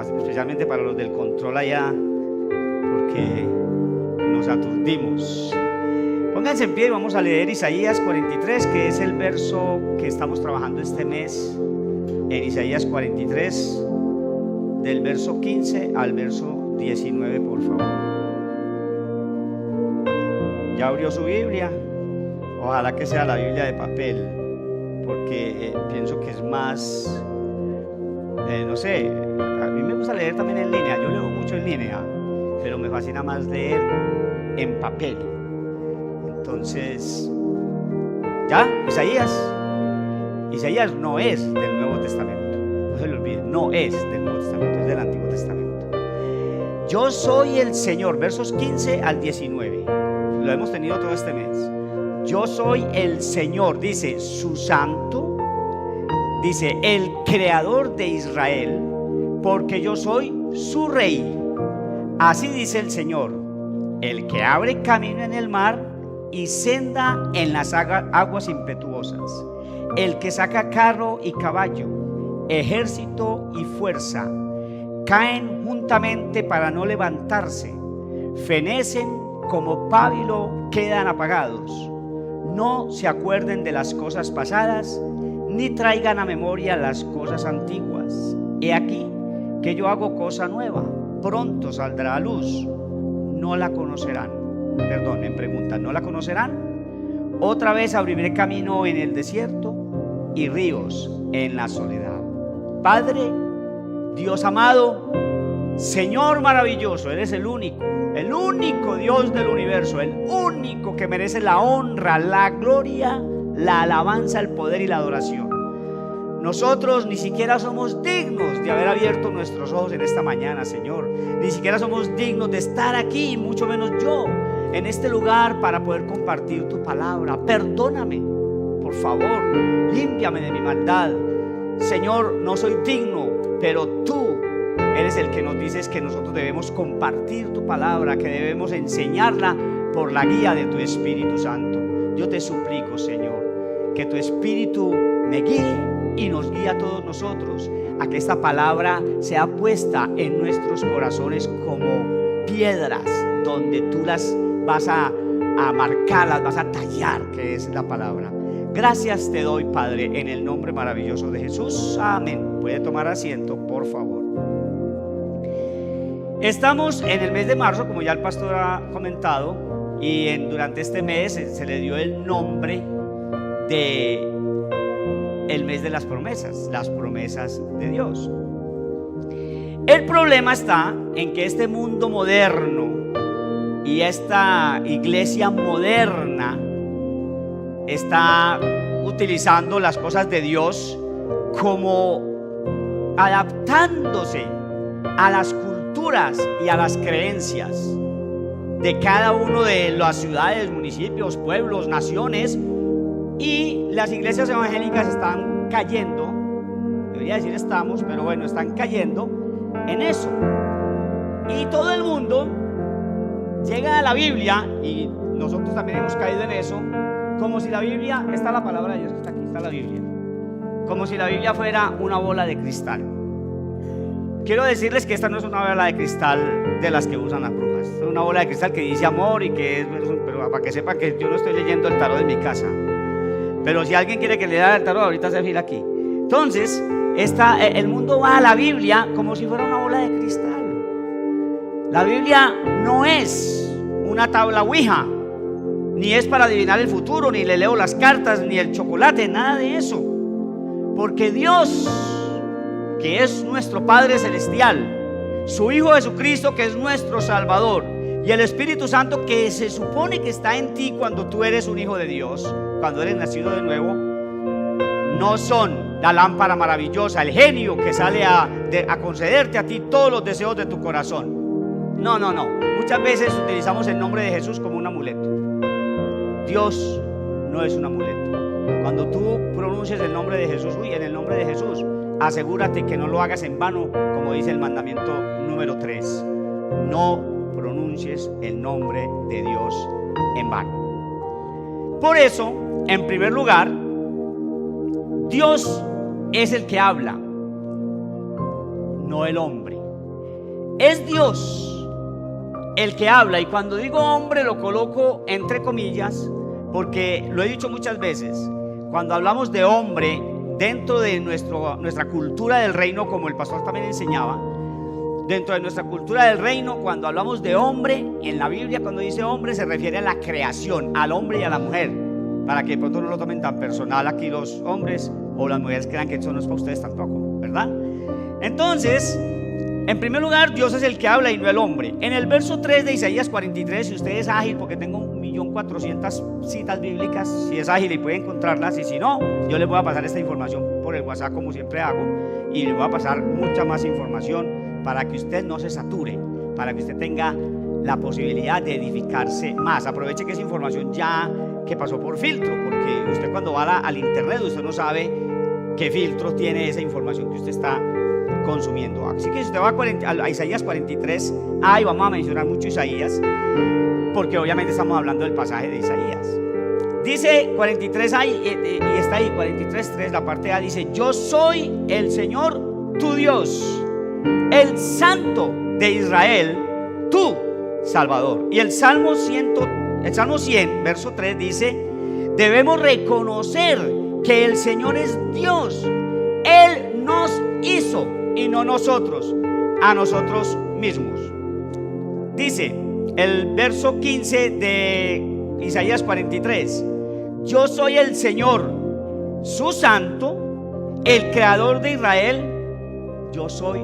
especialmente para los del control allá, porque nos aturdimos. Pónganse en pie y vamos a leer Isaías 43, que es el verso que estamos trabajando este mes. En Isaías 43, del verso 15 al verso 19, por favor. ¿Ya abrió su Biblia? Ojalá que sea la Biblia de papel, porque pienso que es más, no sé, a mí me gusta leer también en línea. Yo leo mucho en línea, pero me fascina más leer en papel. Entonces, ¿ya? Isaías no es del Nuevo Testamento, no se lo olviden, no es del Nuevo Testamento, es del Antiguo Testamento. Yo soy el Señor, versos 15 al 19, lo hemos tenido todo este mes. Yo soy el Señor, dice su santo, dice el creador de Israel, porque yo soy su rey. Así dice el Señor, el que abre camino en el mar y senda en las aguas impetuosas, el que saca carro y caballo, ejército y fuerza, caen juntamente para no levantarse, fenecen como pábilo, quedan apagados. No se acuerden de las cosas pasadas, ni traigan a memoria las cosas antiguas. He aquí que yo hago cosa nueva, pronto saldrá a luz, no la conocerán. Perdonen, preguntan, ¿no la conocerán? Otra vez abriré camino en el desierto y ríos en la soledad. Padre, Dios amado, Señor maravilloso, eres el único Dios del universo, el único que merece la honra, la gloria, la alabanza, el poder y la adoración. Nosotros ni siquiera somos dignos de haber abierto nuestros ojos en esta mañana, Señor. Ni siquiera somos dignos de estar aquí, mucho menos yo, en este lugar para poder compartir tu palabra. Perdóname, por favor, límpiame de mi maldad. Señor, no soy digno, pero tú eres el que nos dices que nosotros debemos compartir tu palabra, que debemos enseñarla por la guía de tu Espíritu Santo. Yo te suplico, Señor, que tu Espíritu me guíe y nos guíe a todos nosotros, a que esta palabra sea puesta en nuestros corazones como piedras, donde tú las vas a marcar, las vas a tallar, que es la palabra. Gracias te doy, Padre, en el nombre maravilloso de Jesús. Amén. Puede tomar asiento, por favor. Estamos en el mes de marzo, como ya el pastor ha comentado, y durante este mes se le dio el nombre de el mes de las promesas de Dios. El problema está en que este mundo moderno y esta iglesia moderna está utilizando las cosas de Dios como adaptándose a las culturas y a las creencias de cada uno de las ciudades, municipios, pueblos, naciones. Y las iglesias evangélicas están cayendo, debería decir estamos, pero bueno, están cayendo en eso. Y todo el mundo llega a la Biblia, y nosotros también hemos caído en eso, como si la Biblia, está la palabra de Dios que está aquí, está la Biblia, como si la Biblia fuera una bola de cristal. Quiero decirles que esta no es una bola de cristal de las que usan las brujas. Es una bola de cristal que dice amor y que es, pero para que sepa que yo no estoy leyendo el tarot de mi casa. Pero si alguien quiere que le dé el tarot, ahorita se fila aquí. Entonces, el mundo va a la Biblia como si fuera una bola de cristal. La Biblia no es una tabla Ouija, ni es para adivinar el futuro, ni le leo las cartas, ni el chocolate, nada de eso. Porque Dios, que es nuestro Padre Celestial, su Hijo Jesucristo, que es nuestro Salvador, y el Espíritu Santo, que se supone que está en ti cuando tú eres un hijo de Dios, cuando eres nacido de nuevo, no son la lámpara maravillosa, el genio que sale a concederte a ti todos los deseos de tu corazón. No. Muchas veces utilizamos el nombre de Jesús como un amuleto. Dios no es un amuleto. Cuando tú pronuncias el nombre de Jesús, en el nombre de Jesús, asegúrate que no lo hagas en vano, como dice el mandamiento número 3. No pronuncies el nombre de Dios en vano. Por eso, en primer lugar, Dios es el que habla, no el hombre. Es Dios el que habla, y cuando digo hombre lo coloco entre comillas porque lo he dicho muchas veces. Cuando hablamos de hombre dentro de nuestra cultura del reino, como el pastor también enseñaba, dentro de nuestra cultura del reino, cuando hablamos de hombre en la Biblia, cuando dice hombre se refiere a la creación, al hombre y a la mujer, para que de pronto no lo tomen tan personal aquí los hombres o las mujeres crean que eso no es para ustedes tampoco, ¿verdad? Entonces, en primer lugar, Dios es el que habla y no el hombre. En el verso 3 de Isaías 43, si usted es ágil, porque tengo 1.400.000 citas bíblicas, si es ágil y puede encontrarlas, y si no, yo les voy a pasar esta información por el WhatsApp como siempre hago, y les voy a pasar mucha más información para que usted no se sature, para que usted tenga la posibilidad de edificarse más. Aproveche que esa información ya que pasó por filtro, porque usted cuando va al internet usted no sabe qué filtro tiene esa información que usted está consumiendo. Así que si usted va a Isaías 43, ahí vamos a mencionar mucho Isaías, porque obviamente estamos hablando del pasaje de Isaías. Dice 43 ahí, y está ahí 43:3, la parte A dice: yo soy el Señor tu Dios, el Santo de Israel, tu Salvador. Y el Salmo 100, verso 3 dice: debemos reconocer que el Señor es Dios. Él nos hizo y no nosotros a nosotros mismos. Dice el verso 15 de Isaías 43: yo soy el Señor, su Santo, el Creador de Israel. Yo soy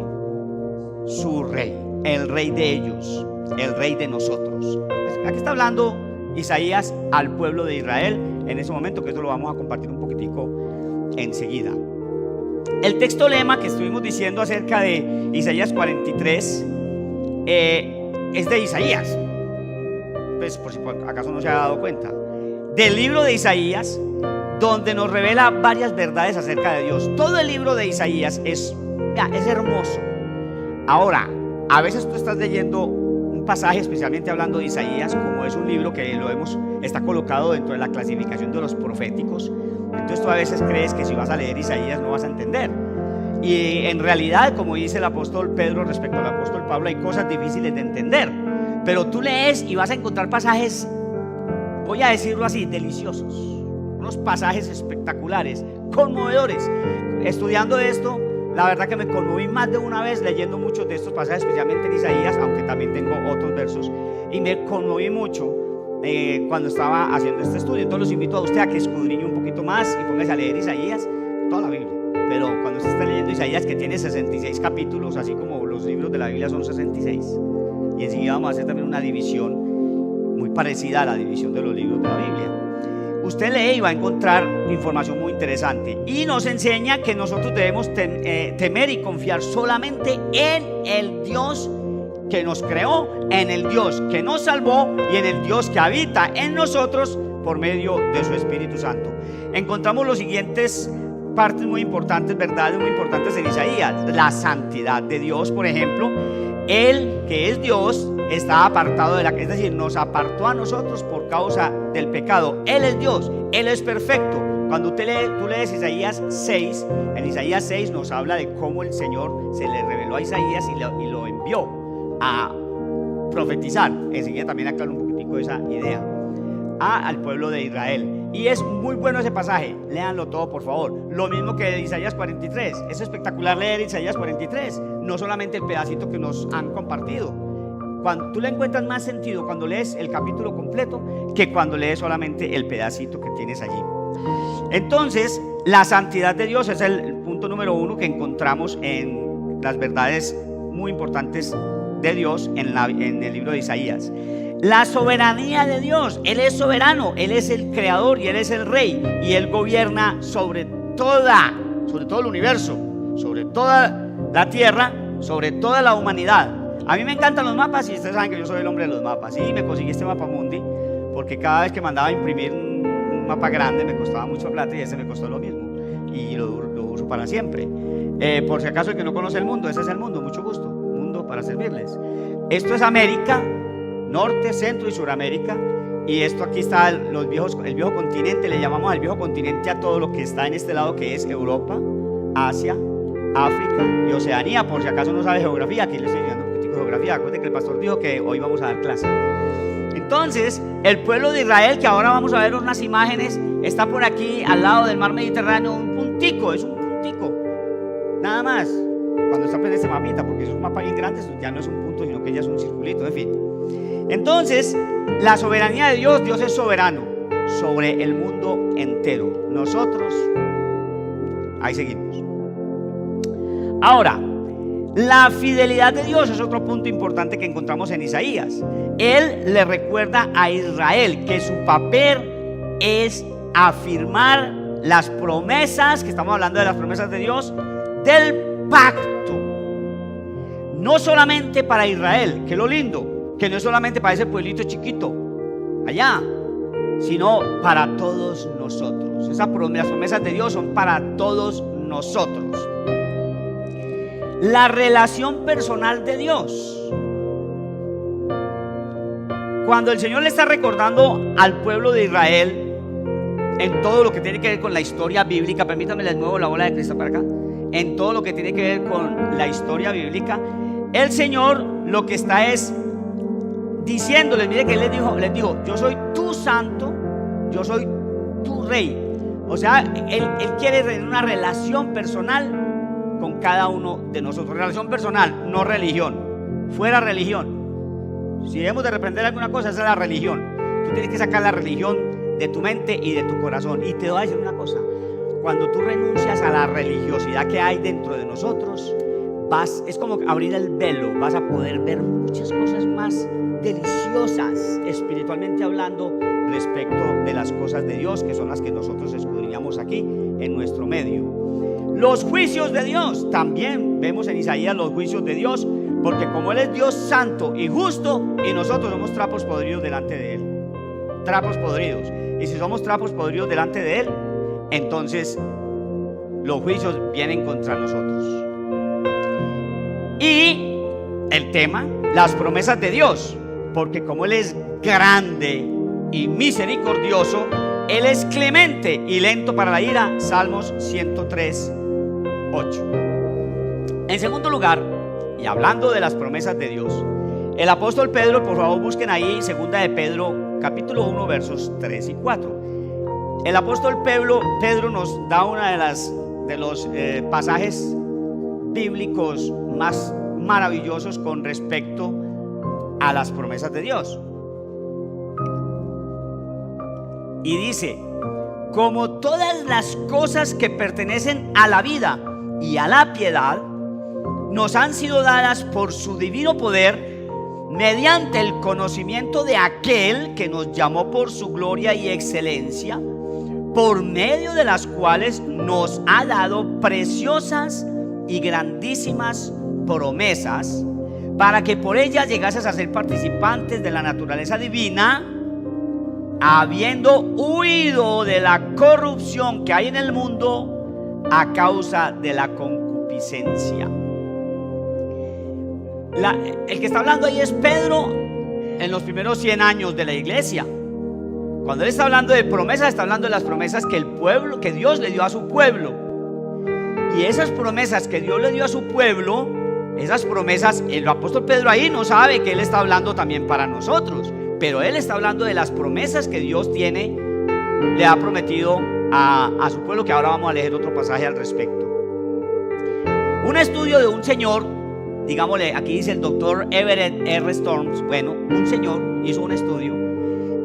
su Rey, el Rey de ellos, el Rey de nosotros. Aquí está hablando Isaías al pueblo de Israel en ese momento, que esto lo vamos a compartir un poquitico enseguida. El texto lema que estuvimos diciendo acerca de Isaías 43 es de Isaías, pues por si acaso no se ha dado cuenta, del libro de Isaías, donde nos revela varias verdades acerca de Dios. Todo el libro de Isaías es hermoso. Ahora, a veces tú estás leyendo un pasaje, especialmente hablando de Isaías, como es un libro que está colocado dentro de la clasificación de los proféticos. Entonces tú a veces crees que si vas a leer Isaías no vas a entender. Y en realidad, como dice el apóstol Pedro respecto al apóstol Pablo, hay cosas difíciles de entender. Pero tú lees y vas a encontrar pasajes, voy a decirlo así, deliciosos. Unos pasajes espectaculares, conmovedores. Estudiando esto, la verdad que me conmoví más de una vez leyendo muchos de estos pasajes, especialmente en Isaías, aunque también tengo otros versos. Y me conmoví mucho cuando estaba haciendo este estudio. Entonces los invito a usted a que escudriñe un poquito más y póngase a leer Isaías, toda la Biblia. Pero cuando usted esté leyendo Isaías, que tiene 66 capítulos, así como los libros de la Biblia son 66. Y enseguida vamos a hacer también una división muy parecida a la división de los libros de la Biblia. Usted lee y va a encontrar información muy interesante. Y nos enseña que nosotros debemos temer y confiar solamente en el Dios que nos creó, en el Dios que nos salvó y en el Dios que habita en nosotros por medio de su Espíritu Santo. Encontramos los siguientes partes muy importantes, verdades muy importantes en Isaías. La santidad de Dios, por ejemplo. Él, que es Dios, está apartado es decir, nos apartó a nosotros por causa del pecado. Él es Dios, Él es perfecto. Cuando tú lees Isaías 6, en Isaías 6 nos habla de cómo el Señor se le reveló a Isaías y lo envió a profetizar. Enseguida también aclaro un poquitico esa idea al pueblo de Israel. Y es muy bueno ese pasaje, léanlo todo por favor. Lo mismo que Isaías 43, es espectacular leer Isaías 43, no solamente el pedacito que nos han compartido. Cuando tú le encuentras más sentido cuando lees el capítulo completo que cuando lees solamente el pedacito que tienes allí. Entonces, la santidad de Dios es el punto número 1 que encontramos en las verdades muy importantes de Dios en el libro de Isaías. La soberanía de Dios, Él es soberano, Él es el creador y Él es el rey, y Él gobierna sobre todo el universo, sobre toda la tierra, sobre toda la humanidad. A mí me encantan los mapas y ustedes saben que yo soy el hombre de los mapas. Y me conseguí este mapa mundi porque cada vez que mandaba a imprimir un mapa grande me costaba mucho plata, y ese me costó lo mismo y lo uso para siempre. Por si acaso el que no conoce el mundo, ese es el mundo, mucho gusto, mundo para servirles. Esto es América, Norte, Centro y Suramérica, y esto aquí está el viejo continente. Le llamamos al viejo continente a todo lo que está en este lado, que es Europa, Asia, África y Oceanía. Por si acaso no sabe geografía, aquí le estoy enseñando un poquitico de geografía. Acuérdense que el pastor dijo que hoy vamos a dar clase. Entonces, el pueblo de Israel, que ahora vamos a ver unas imágenes, está por aquí al lado del mar Mediterráneo, un puntico, es un puntico, nada más. Cuando está en este mapita, porque es un mapa bien grande, ya no es un punto, sino que ya es un circulito, en fin. Entonces, la soberanía de Dios, Dios es soberano sobre el mundo entero. Nosotros, ahí seguimos. Ahora, la fidelidad de Dios es otro punto importante que encontramos en Isaías. Él le recuerda a Israel que su papel es afirmar las promesas, que estamos hablando de las promesas de Dios, del pacto. No solamente para Israel, que es lo lindo, que no es solamente para ese pueblito chiquito allá, sino para todos nosotros. Las promesas de Dios son para todos nosotros. La relación personal de Dios. Cuando el Señor le está recordando al pueblo de Israel en todo lo que tiene que ver con la historia bíblica, permítanme les muevo la bola de cristal para acá, en todo lo que tiene que ver con la historia bíblica, el Señor lo que está es diciéndoles, mire que Él les dijo, yo soy tu santo, yo soy tu rey. O sea, Él quiere tener una relación personal con cada uno de nosotros. Relación personal, no religión. Fuera religión. Si debemos de reprender alguna cosa, esa es la religión. Tú tienes que sacar la religión de tu mente y de tu corazón. Y te voy a decir una cosa: cuando tú renuncias a la religiosidad que hay dentro de nosotros, es como abrir el velo. Vas a poder ver muchas cosas más deliciosas, espiritualmente hablando, respecto de las cosas de Dios, que son las que nosotros escudriñamos aquí en nuestro medio. Los juicios de Dios, también vemos en Isaías los juicios de Dios, porque como Él es Dios santo y justo, y nosotros somos trapos podridos delante de Él. Trapos podridos. Y si somos trapos podridos delante de Él, entonces los juicios vienen contra nosotros. Y el tema, las promesas de Dios, porque como Él es grande y misericordioso, Él es clemente y lento para la ira. Salmos 103:8. En segundo lugar, y hablando de las promesas de Dios, el apóstol Pedro, por favor busquen ahí segunda de Pedro capítulo 1 versos 3 y 4. El apóstol Pedro nos da una de los pasajes bíblicos más maravillosos con respecto a las promesas de Dios. Y dice: como todas las cosas que pertenecen a la vida y a la piedad nos han sido dadas por su divino poder, mediante el conocimiento de aquel que nos llamó por su gloria y excelencia, por medio de las cuales nos ha dado preciosas y grandísimas promesas, para que por ellas llegases a ser participantes de la naturaleza divina, habiendo huido de la corrupción que hay en el mundo a causa de la concupiscencia. El que está hablando ahí es Pedro en los primeros 100 años de la iglesia. Cuando él está hablando de promesas, está hablando de las promesas que Dios le dio a su pueblo. Y esas promesas que Dios le dio a su pueblo, esas promesas, el apóstol Pedro ahí no sabe que él está hablando también para nosotros, pero él está hablando de las promesas que Dios le ha prometido a su pueblo, que ahora vamos a leer otro pasaje al respecto. Un estudio de un señor, digámosle, aquí dice el doctor Everett R. Storms. Bueno, un señor hizo un estudio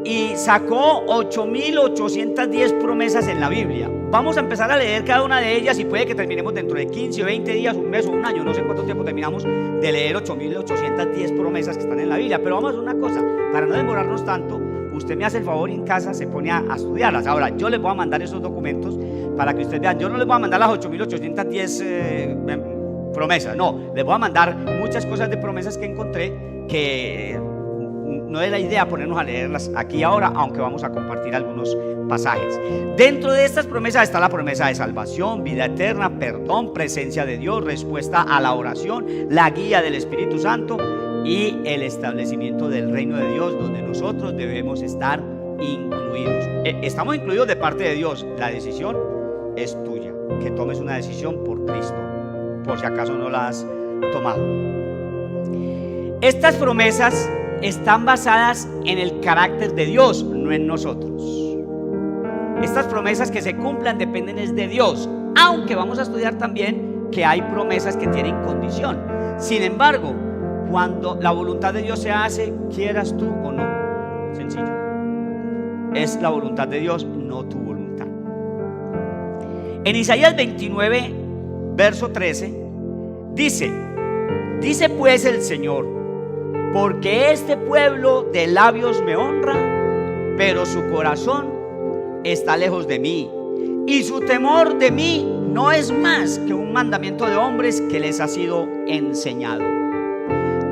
y sacó 8,810 promesas en la Biblia. Vamos a empezar a leer cada una de ellas y puede que terminemos dentro de 15 o 20 días, un mes o un año, no sé cuánto tiempo terminamos de leer 8,810 promesas que están en la Biblia. Pero vamos a hacer una cosa, para no demorarnos tanto, usted me hace el favor y en casa se pone a estudiarlas. Ahora, yo les voy a mandar esos documentos para que ustedes vean. Yo no les voy a mandar las 8,810 promesas, no, les voy a mandar muchas cosas de promesas que encontré, que no es la idea ponernos a leerlas aquí ahora, aunque vamos a compartir algunos pasajes. Dentro de estas promesas está la promesa de salvación, vida eterna, perdón, presencia de Dios, respuesta a la oración, la guía del Espíritu Santo y el establecimiento del reino de Dios, donde nosotros debemos estar incluidos. Estamos incluidos de parte de Dios. La decisión es tuya, que tomes una decisión por Cristo, por si acaso no la has tomado. Estas promesas están basadas en el carácter de Dios, no en nosotros. Estas promesas que se cumplan dependen de Dios, aunque vamos a estudiar también que hay promesas que tienen condición. Sin embargo, cuando la voluntad de Dios se hace, quieras tú o no, sencillo, es la voluntad de Dios, no tu voluntad. En Isaías 29, verso 13, dice pues el Señor: porque este pueblo de labios me honra, pero su corazón está lejos de mí, y su temor de mí no es más que un mandamiento de hombres que les ha sido enseñado.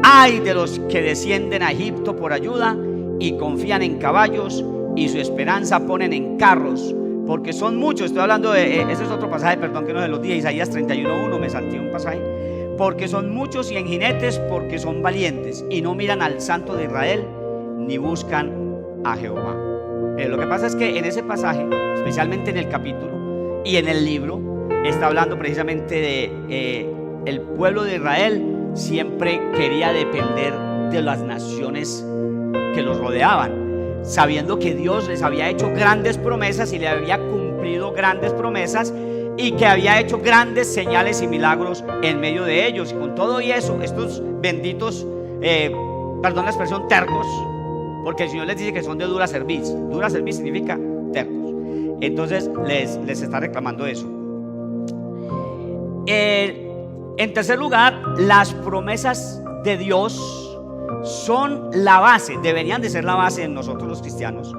Ay de los que descienden a Egipto por ayuda y confían en caballos y su esperanza ponen en carros, porque son muchos. Estoy hablando de, ese es otro pasaje, perdón que no se los dije, Isaías 31:1, me salté un pasaje. Porque son muchos y en jinetes, porque son valientes y no miran al Santo de Israel ni buscan a Jehová. Lo que pasa es que en ese pasaje, especialmente en el capítulo y en el libro, está hablando precisamente de el pueblo de Israel siempre quería depender de las naciones que los rodeaban, sabiendo que Dios les había hecho grandes promesas y le había cumplido grandes promesas, y que había hecho grandes señales y milagros en medio de ellos. Y con todo y eso, estos benditos, perdón la expresión, tercos, porque el Señor les dice que son de dura cerviz. Dura cerviz significa tercos. Entonces les está reclamando eso. En tercer lugar, las promesas de Dios son la base, deberían de ser la base en nosotros los cristianos,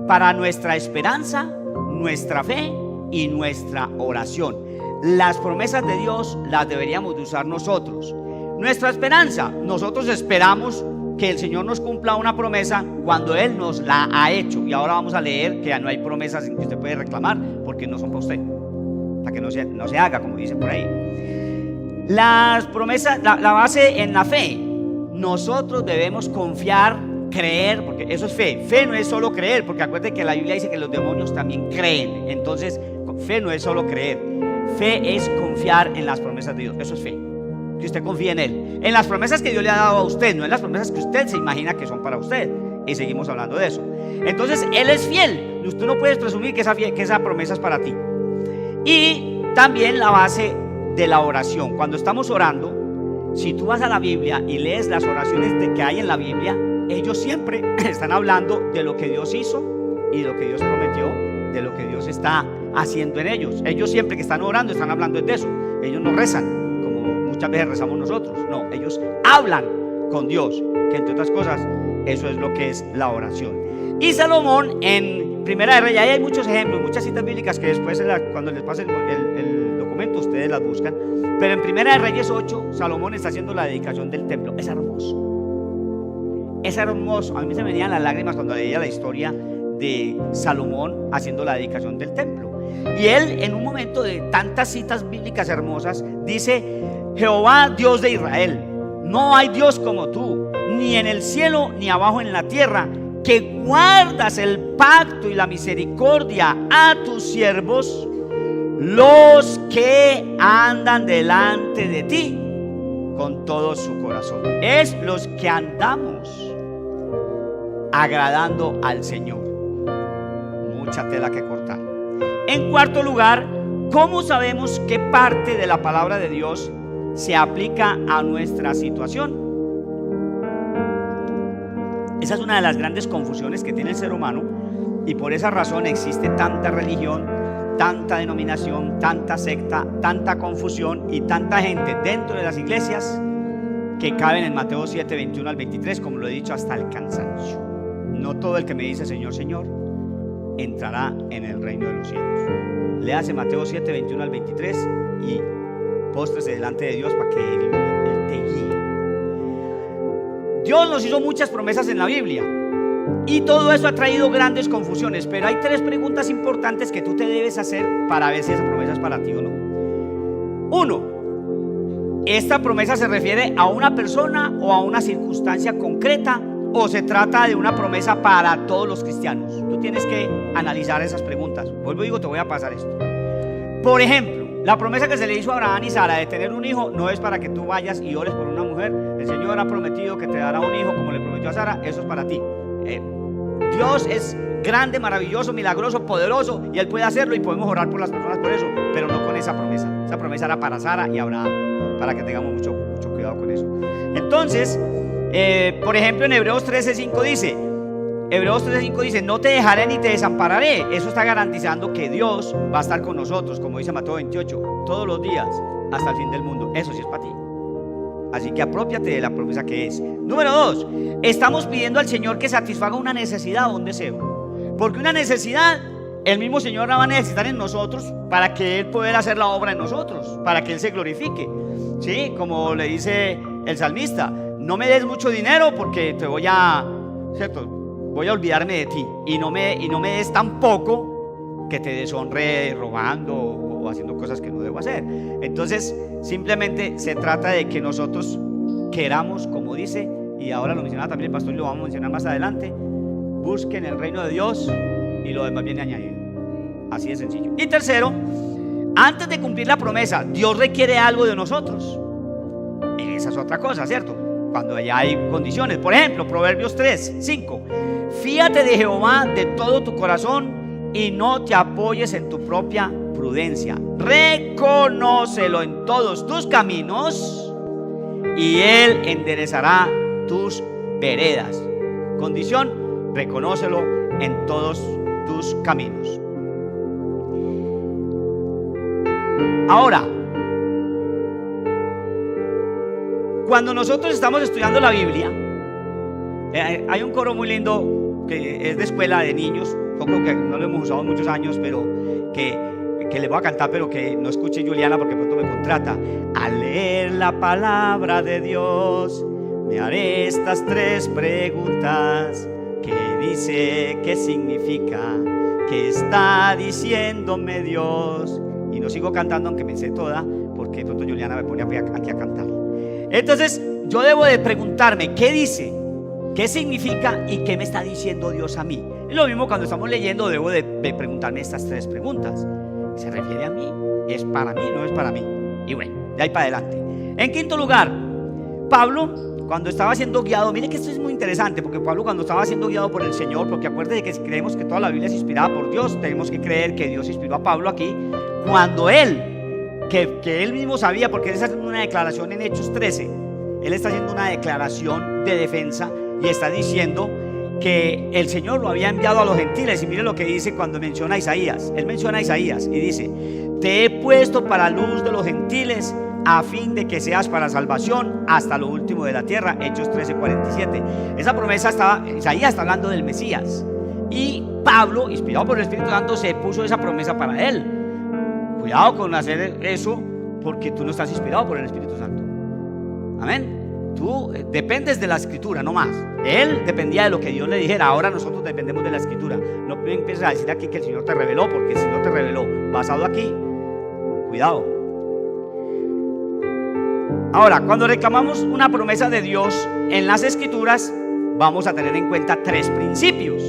para nuestra esperanza, nuestra fe y nuestra oración. Las promesas de Dios las deberíamos de usar nosotros. Nuestra esperanza, nosotros esperamos que el Señor nos cumpla una promesa cuando Él nos la ha hecho. Y ahora vamos a leer que ya no hay promesas que usted puede reclamar porque no son para usted, para que no se haga, como dicen por ahí. Las promesas, la base en la fe. Nosotros debemos confiar, creer, porque eso es fe. Fe no es solo creer, porque acuérdense que la Biblia dice que los demonios también creen. Entonces fe no es solo creer, fe es confiar en las promesas de Dios. Eso es fe, que usted confíe en Él, en las promesas que Dios le ha dado a usted, no en las promesas que usted se imagina que son para usted. Y seguimos hablando de eso. Entonces Él es fiel, usted no puede presumir que esa promesa es para ti. Y también la base de la oración. Cuando estamos orando, si tú vas a la Biblia y lees las oraciones que hay en la Biblia, ellos siempre están hablando de lo que Dios hizo y de lo que Dios prometió, de lo que Dios está haciendo en ellos. Ellos siempre que están orando están hablando de eso. Ellos no rezan como muchas veces rezamos nosotros. No, ellos hablan con Dios, que entre otras cosas eso es lo que es la oración. Y Salomón en Primera de Reyes, ahí hay muchos ejemplos, muchas citas bíblicas que después cuando les pasen el documento ustedes las buscan. Pero en Primera de Reyes 8 Salomón está haciendo la dedicación del templo. Es hermoso, es hermoso. A mí se me venían las lágrimas cuando leía la historia de Salomón haciendo la dedicación del templo. Y él, en un momento de tantas citas bíblicas hermosas, dice: Jehová, Dios de Israel, no hay Dios como tú, ni en el cielo ni abajo en la tierra, que guardas el pacto y la misericordia a tus siervos, los que andan delante de ti con todo su corazón. Es los que andamos agradando al Señor. Mucha tela que cortar. En cuarto lugar, ¿cómo sabemos qué parte de la palabra de Dios se aplica a nuestra situación? Esa es una de las grandes confusiones que tiene el ser humano, y por esa razón existe tanta religión, tanta denominación, tanta secta, tanta confusión y tanta gente dentro de las iglesias que caben en Mateo 7, 21 al 23, como lo he dicho hasta el cansancio. No todo el que me dice Señor, Señor entrará en el reino de los cielos. Léase Mateo 7, 21 al 23 y póstrese delante de Dios para que Él te guíe. Dios nos hizo muchas promesas en la Biblia y todo eso ha traído grandes confusiones, pero hay tres preguntas importantes que tú te debes hacer para ver si esa promesa es para ti o no. Uno, ¿esta promesa se refiere a una persona o a una circunstancia concreta, o se trata de una promesa para todos los cristianos? Tú tienes que analizar esas preguntas. Vuelvo y digo, te voy a pasar esto. Por ejemplo, La promesa que se le hizo a Abraham y Sara de tener un hijo no es para que tú vayas y ores por una mujer. El Señor ha prometido que te dará un hijo como le prometió a Sara. Eso es para ti. Dios es grande, maravilloso, milagroso, poderoso, y Él puede hacerlo y podemos orar por las personas por eso, pero no con esa promesa. Esa promesa era para Sara y Abraham, para que tengamos mucho cuidado con eso. Entonces, por ejemplo, en Hebreos 13:5 dice, no te dejaré ni te desampararé. Eso está garantizando que Dios va a estar con nosotros, como dice Mateo 28, todos los días hasta el fin del mundo. Eso sí es para ti. Así que apropiate de la promesa que es. Número 2, estamos pidiendo al Señor que satisfaga una necesidad o un deseo, porque una necesidad el mismo Señor la va a necesitar en nosotros para que Él pueda hacer la obra en nosotros, para que Él se glorifique. ¿Sí? Como le dice el salmista, no me des mucho dinero porque te voy a, ¿cierto? Voy a olvidarme de ti, y no me des tan poco que te deshonre robando o haciendo cosas que no debo hacer. Entonces simplemente se trata de que nosotros queramos, como dice, y ahora lo mencionaba también el pastor y lo vamos a mencionar más adelante, busquen el reino de Dios y lo demás viene añadido. Así de sencillo. Y tercero, antes de cumplir la promesa, Dios requiere algo de nosotros. Esa es otra cosa, ¿cierto? Cuando ya hay condiciones. Por ejemplo, Proverbios 3:5. Fíate de Jehová de todo tu corazón y no te apoyes en tu propia prudencia. Reconócelo en todos tus caminos y Él enderezará tus veredas. Condición, reconócelo en todos tus caminos. Ahora, cuando nosotros estamos estudiando la Biblia, hay un coro muy lindo que es de escuela de niños. Yo creo que no lo hemos usado muchos años, pero que le voy a cantar, pero que no escuche Juliana porque pronto me contrata. Al leer la palabra de Dios, me haré estas 3 preguntas. ¿Qué dice? ¿Qué significa? ¿Qué está diciéndome Dios? Y no sigo cantando aunque me sé toda, porque pronto Juliana me pone aquí a cantar. Entonces yo debo de preguntarme ¿qué dice? ¿Qué significa? ¿Y qué me está diciendo Dios a mí? Y lo mismo cuando estamos leyendo, debo de preguntarme estas 3 preguntas. ¿Se refiere a mí? ¿Es para mí? ¿No es para mí? Y bueno, de ahí para adelante. En quinto lugar, Pablo, cuando estaba siendo guiado, mire que esto es muy interesante, porque Pablo cuando estaba siendo guiado por el Señor, porque acuérdate que si creemos que toda la Biblia es inspirada por Dios, tenemos que creer que Dios inspiró a Pablo aquí, cuando él, que él mismo sabía, porque él está haciendo una declaración en Hechos 13, él está haciendo una declaración de defensa y está diciendo que el Señor lo había enviado a los gentiles. Y mire lo que dice cuando menciona a Isaías. Él menciona a Isaías y dice: te he puesto para luz de los gentiles, a fin de que seas para salvación hasta lo último de la tierra. Hechos 13:47. Esa promesa Isaías está hablando del Mesías, y Pablo, inspirado por el Espíritu Santo, se puso esa promesa para él. Cuidado con hacer eso, porque tú no estás inspirado por el Espíritu Santo. Amén. Tú dependes de la Escritura, no más. Él dependía de lo que Dios le dijera. Ahora nosotros dependemos de la Escritura. No empieces a decir aquí que el Señor te reveló, porque si no te reveló basado aquí, cuidado. Ahora, cuando reclamamos una promesa de Dios en las Escrituras, vamos a tener en cuenta 3 principios.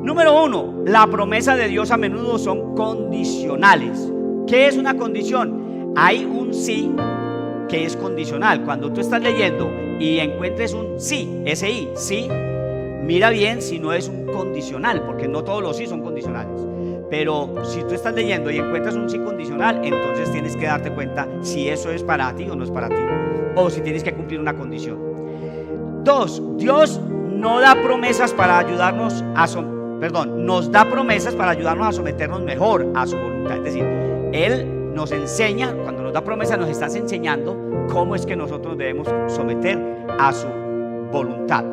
Número 1, la promesa de Dios a menudo son condicionales. ¿Qué es una condición? Hay un sí que es condicional. Cuando tú estás leyendo y encuentres un sí, ese sí, mira bien si no es un condicional, porque no todos los sí son condicionales. Pero si tú estás leyendo y encuentras un sí condicional, entonces tienes que darte cuenta si eso es para ti o no es para ti, o si tienes que cumplir una condición. 2, Dios no da promesas para ayudarnos nos da promesas para ayudarnos a someternos mejor a su voluntad. Es decir, Él nos enseña, cuando nos da promesas nos está enseñando cómo es que nosotros debemos someter a su voluntad,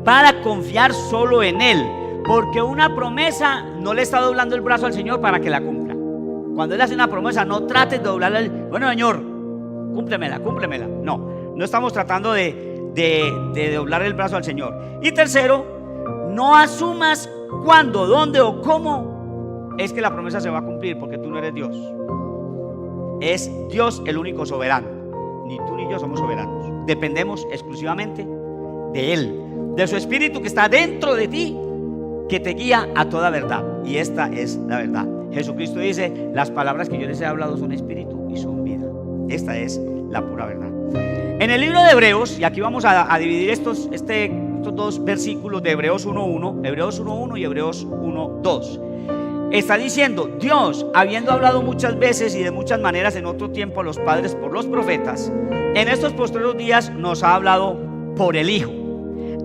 para confiar solo en Él. Porque una promesa no le está doblando el brazo al Señor para que la cumpla. Cuando Él hace una promesa, no trates de doblarle bueno, Señor, cúmplemela. No estamos tratando de doblar el brazo al Señor. Y tercero, no asumas cuándo, dónde o cómo es que la promesa se va a cumplir, porque tú no eres Dios. Es Dios el único soberano. Ni tú ni yo somos soberanos. Dependemos exclusivamente de Él, de su Espíritu que está dentro de ti, que te guía a toda verdad. Y esta es la verdad. Jesucristo dice: las palabras que yo les he hablado son espíritu y son vida. Esta es la pura verdad. En el libro de Hebreos, y aquí vamos a dividir estos dos versículos de Hebreos 1.1, Hebreos 1.1 y Hebreos 1.2. Está diciendo: Dios, habiendo hablado muchas veces y de muchas maneras en otro tiempo a los padres por los profetas, en estos postreros días nos ha hablado por el Hijo,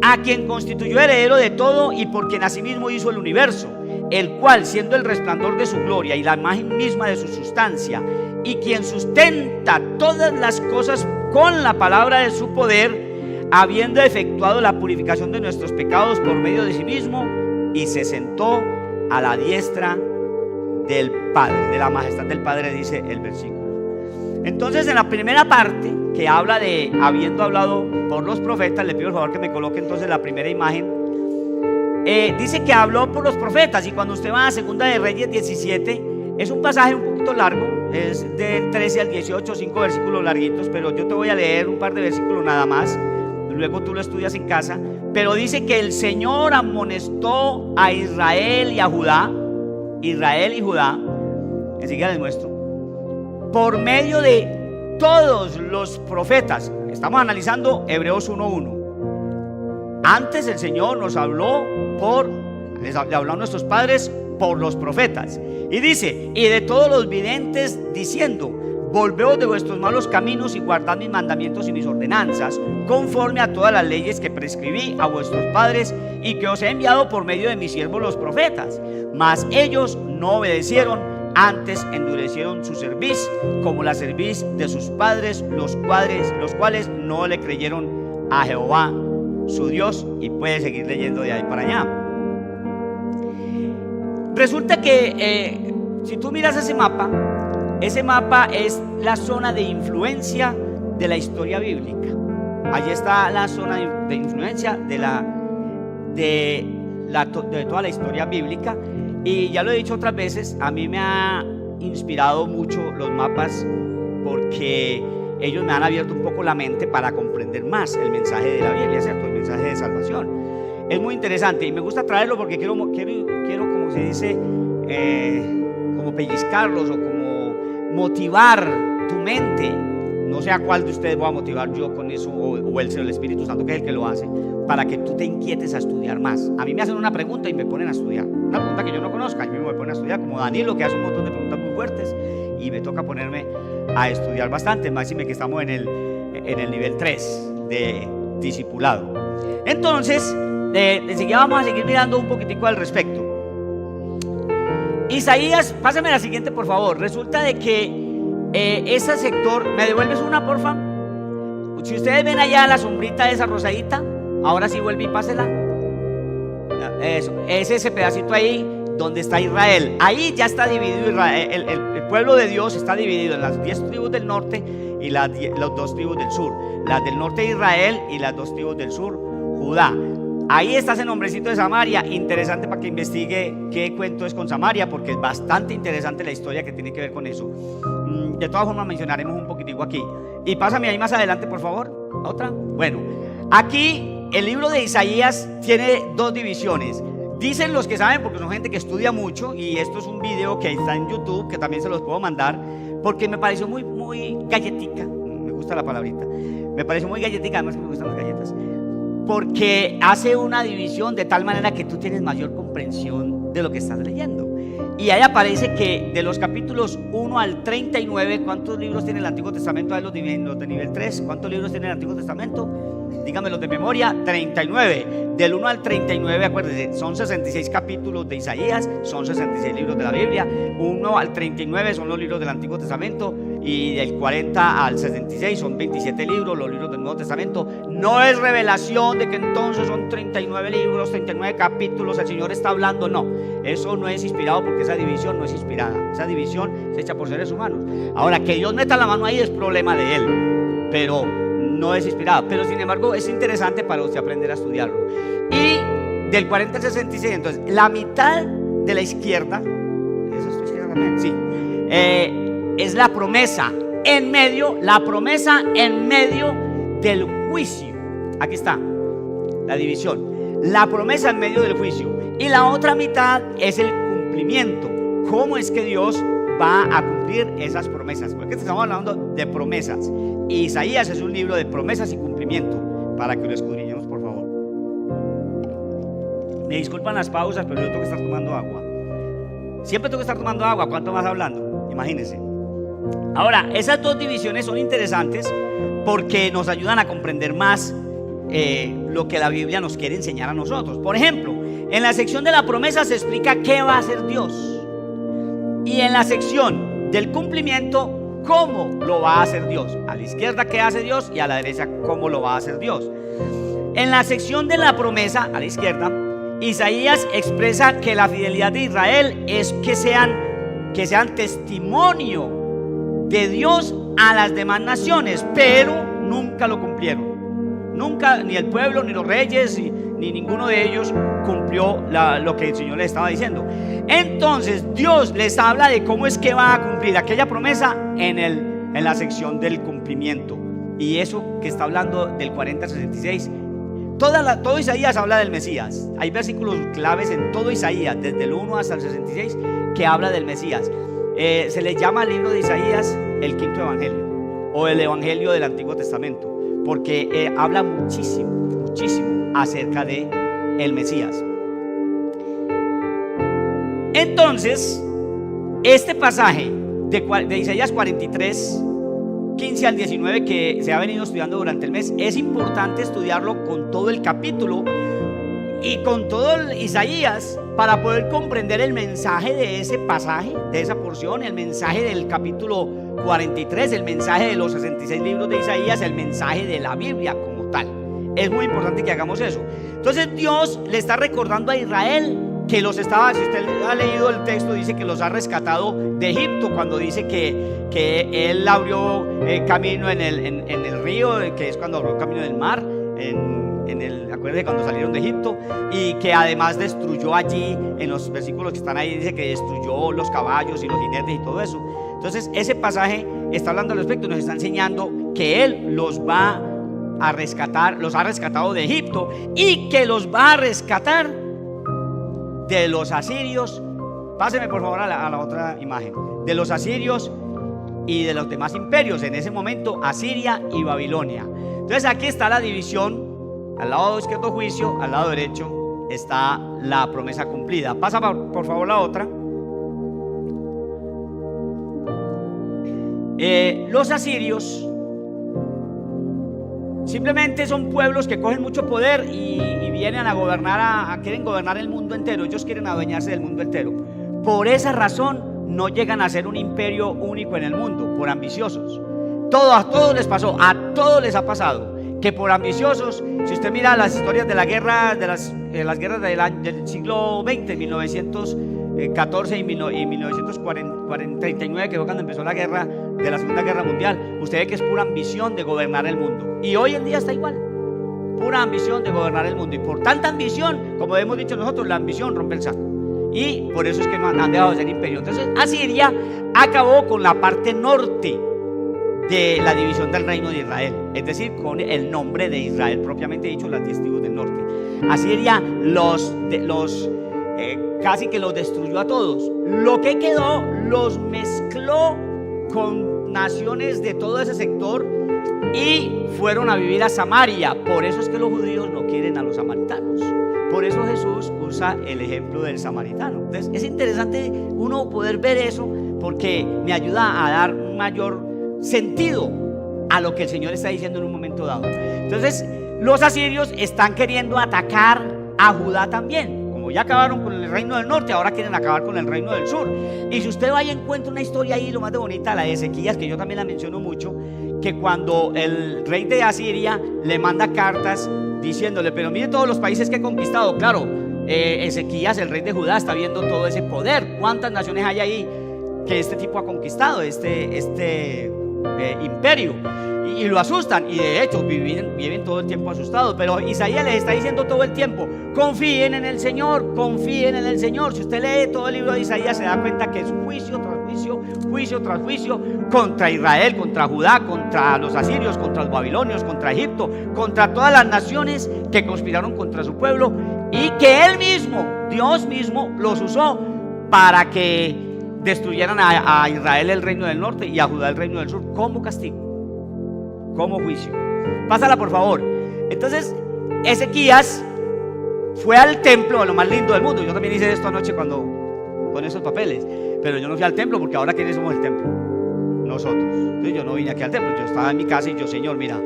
a quien constituyó heredero de todo y por quien asimismo hizo el universo, el cual, siendo el resplandor de su gloria y la imagen misma de su sustancia, y quien sustenta todas las cosas con la palabra de su poder, habiendo efectuado la purificación de nuestros pecados por medio de sí mismo, y se sentó a la diestra del Padre, de la majestad del Padre, dice el versículo. Entonces, en la primera parte, que habla de habiendo hablado por los profetas, le pido por favor que me coloque entonces la primera imagen. Dice que habló por los profetas, y cuando usted va a Segunda de Reyes 17, es un pasaje un poquito largo, es del 13 al 18, 5 versículos larguitos, pero yo te voy a leer un par de versículos nada más, luego tú lo estudias en casa. Pero dice que el Señor amonestó a Israel y a Judá, Israel y Judá, enseguida les muestro, por medio de todos los profetas. Estamos analizando Hebreos 1.1. Antes el Señor nos habló le habló a nuestros padres por los profetas, y dice: y de todos los videntes, diciendo: volveos de vuestros malos caminos y guardad mis mandamientos y mis ordenanzas, conforme a todas las leyes que prescribí a vuestros padres y que os he enviado por medio de mis siervos los profetas. Mas ellos no obedecieron, antes endurecieron su cerviz, como la cerviz de sus padres, los cuales no le creyeron a Jehová su Dios. Y puede seguir leyendo de ahí para allá. Resulta que si tú miras ese mapa es la zona de influencia de la historia bíblica. Allí está la zona de influencia de toda la historia bíblica. Y ya lo he dicho otras veces, a mí me ha inspirado mucho los mapas, porque ellos me han abierto un poco la mente para comprender más el mensaje de la Biblia, ¿cierto? El mensaje de salvación. Es muy interesante y me gusta traerlo porque quiero como se dice, como pellizcarlos o como motivar tu mente. No sé a cuál de ustedes voy a motivar yo con eso, o el Espíritu Santo, que es el que lo hace, para que tú te inquietes a estudiar más. A mí me hacen una pregunta y me ponen a estudiar, una pregunta que yo no conozca, y me ponen a estudiar, como Danilo, que hace un montón de preguntas muy fuertes, y me toca ponerme a estudiar bastante, máxime que estamos en el nivel 3 de discipulado. Entonces, enseguida vamos a seguir mirando un poquitico al respecto. Isaías, pásame la siguiente por favor. Resulta de que ese sector, ¿me devuelves una porfa? Si ustedes ven allá la sombrita de esa rosadita, ahora sí vuelve y pásela. Eso, es ese pedacito ahí donde está Israel. Ahí ya está dividido Israel, el pueblo de Dios está dividido en las 10 tribus del norte y las 2 tribus del sur. Las del norte Israel y las 2 tribus del sur Judá. Ahí está ese nombrecito de Samaria, interesante para que investigue qué cuento es con Samaria, porque es bastante interesante la historia que tiene que ver con eso. De todas formas mencionaremos un poquitico aquí. Y pásame ahí más adelante por favor, otra. Bueno, aquí el libro de Isaías tiene 2 divisiones. Dicen los que saben, porque son gente que estudia mucho, y esto es un video que está en YouTube, que también se los puedo mandar, porque me pareció muy galletica. Me gusta la palabrita. Me pareció muy galletica, además que me gustan las galletas, porque hace una división de tal manera que tú tienes mayor comprensión de lo que estás leyendo. Y ahí aparece que de los capítulos 1 al 39, ¿cuántos libros tiene el Antiguo Testamento? Ahí los de nivel 3, ¿cuántos libros tiene el Antiguo Testamento? Díganme los de memoria. 39. Del 1 al 39, acuérdense, son 66 capítulos de Isaías, son 66 libros de la Biblia. 1 al 39 son los libros del Antiguo Testamento, y del 40 al 66 son 27 libros, los libros del Nuevo Testamento. No es revelación de que entonces son 39 libros, 39 capítulos, el Señor está hablando, no. Eso no es inspirado, porque esa división no es inspirada. Esa división se echa por seres humanos. Ahora, que Dios meta la mano ahí es problema de Él, pero no es inspirada. Pero sin embargo es interesante para usted aprender a estudiarlo. Y del 40 al 66, entonces la mitad de la izquierda, ¿eso es tu izquierda también? Sí. Es la promesa en medio, del juicio. Aquí está la división. La promesa en medio del juicio. Y la otra mitad es el cumplimiento cómo es que Dios va a cumplir esas promesas, porque estamos hablando de promesas. Isaías es un libro de promesas y cumplimiento, para que lo escudriñemos, por favor. Me disculpan las pausas, pero yo tengo que estar tomando agua. Siempre tengo que estar tomando agua. ¿Cuánto más hablando? Imagínense. Ahora, esas dos divisiones son interesantes porque nos ayudan a comprender más lo que la Biblia nos quiere enseñar a nosotros. Por ejemplo, en la sección de la promesa se explica qué va a hacer Dios, y en la sección del cumplimiento, cómo lo va a hacer Dios. A la izquierda qué hace Dios y a la derecha cómo lo va a hacer Dios. En la sección de la promesa, a la izquierda, Isaías expresa que la fidelidad de Israel es que sean testimonio de Dios a las demás naciones, pero nunca lo cumplieron. Nunca, ni el pueblo, ni los reyes, ni ninguno de ellos cumplió lo que el Señor les estaba diciendo. Entonces Dios les habla de cómo es que va a cumplir aquella promesa en la sección del cumplimiento. Y eso que está hablando del 40 al 66, todo Isaías habla del Mesías. Hay versículos claves en todo Isaías, desde el 1 hasta el 66, que habla del Mesías. Se le llama al libro de Isaías el quinto evangelio, o el evangelio del Antiguo Testamento, porque habla muchísimo, muchísimo acerca de el Mesías. Entonces, este pasaje de Isaías 43, 15 al 19, que se ha venido estudiando durante el mes, es importante estudiarlo con todo el capítulo y con todo Isaías, para poder comprender el mensaje de ese pasaje, de esa porción, el mensaje del capítulo 43, el mensaje de los 66 libros de Isaías, el mensaje de la Biblia como tal. Es muy importante que hagamos eso. Entonces Dios le está recordando a Israel que los estaba, si usted ha leído el texto, dice que los ha rescatado de Egipto, cuando dice que él abrió camino en el río, que es cuando abrió camino en el mar, acuérdense cuando salieron de Egipto, y que además destruyó allí, en los versículos que están ahí dice que destruyó los caballos y los jinetes y todo eso. Entonces ese pasaje está hablando al respecto, nos está enseñando que Él los va a rescatar, los ha rescatado de Egipto, y que los va a rescatar de los asirios. Páseme por favor a la otra imagen, de los asirios y de los demás imperios, en ese momento Asiria y Babilonia. Entonces aquí está la división. Al lado izquierdo juicio, al lado derecho está la promesa cumplida. Pasa por favor la otra. Los asirios simplemente son pueblos que cogen mucho poder y vienen a gobernar, quieren gobernar el mundo entero. Ellos quieren adueñarse del mundo entero. Por esa razón no llegan a ser un imperio único en el mundo, por ambiciosos. A todos les pasó, a todos les ha pasado, que por ambiciosos, si usted mira las historias de la guerra, de las guerras del siglo XX, 1914 y 1939, que fue cuando empezó la guerra de la Segunda Guerra Mundial, usted ve que es pura ambición de gobernar el mundo. Y hoy en día está igual, pura ambición de gobernar el mundo. Y por tanta ambición, como hemos dicho nosotros, la ambición rompe el saco. Y por eso es que no han dejado de ser imperio. Entonces Asiria acabó con la parte norte de la división del reino de Israel, es decir, con el nombre de Israel propiamente dicho, las 10 tribus del norte. Asiria casi que los destruyó a todos. Lo que quedó los mezcló con naciones de todo ese sector y fueron a vivir a Samaria. Por eso es que los judíos no quieren a los samaritanos. Por eso Jesús usa el ejemplo del samaritano. Entonces es interesante uno poder ver eso, porque me ayuda a dar un mayor sentido a lo que el Señor está diciendo en un momento dado. Entonces los asirios están queriendo atacar a Judá también. Como ya acabaron con el reino del norte, ahora quieren acabar con el reino del sur. Y si usted va y encuentra una historia ahí, lo más de bonita, la de Ezequías, que yo también la menciono mucho, que cuando el rey de Asiria le manda cartas diciéndole, pero mire todos los países que he conquistado. Claro, Ezequías, el rey de Judá, está viendo todo ese poder. ¿Cuántas naciones hay ahí que este tipo ha conquistado, este imperio? Y lo asustan, y de hecho viven todo el tiempo asustados. Pero Isaías les está diciendo todo el tiempo: confíen en el Señor, confíen en el Señor. Si usted lee todo el libro de Isaías, se da cuenta que es juicio tras juicio, juicio tras juicio, contra Israel, contra Judá, contra los asirios, contra los babilonios, contra Egipto, contra todas las naciones que conspiraron contra su pueblo, y que Él mismo, Dios mismo, los usó para que destruyeran a Israel el reino del norte y a Judá el reino del sur, como castigo, como juicio. Pásala por favor. Entonces Ezequías fue al templo, a lo más lindo del mundo. Yo también hice esto anoche con esos papeles, pero yo no fui al templo porque ahora ¿quiénes somos el templo? Nosotros. Entonces yo no vine aquí al templo, yo estaba en mi casa y yo, Señor, mira,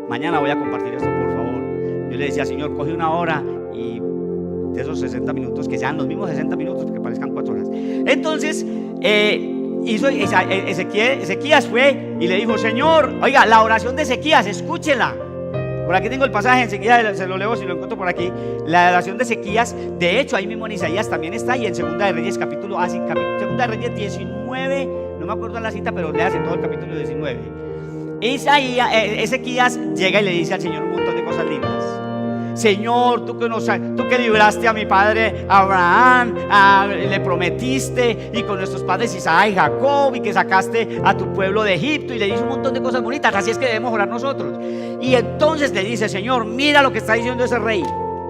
mañana voy a compartir esto, por favor. Yo le decía, Señor, coge una hora y de esos 60 minutos, que sean los mismos 60 minutos, porque parezcan 4 horas. Entonces Ezequías fue y le dijo, Señor, oiga, la oración de Ezequías, escúchela. Por aquí tengo el pasaje, enseguida se lo leo si lo encuentro por aquí. La oración de Ezequías, de hecho ahí mismo en Isaías también está, y en Segunda de Reyes Segunda de Reyes 19, no me acuerdo la cita, pero léase todo el capítulo 19. Ezequías llega y le dice al Señor un montón de cosas lindas. Señor, tú que libraste a mi padre Abraham, le prometiste, y con nuestros padres Isaac y Jacob, y que sacaste a tu pueblo de Egipto, y le dice un montón de cosas bonitas. Así es que debemos orar nosotros. Y entonces le dice, Señor, mira lo que está diciendo ese rey.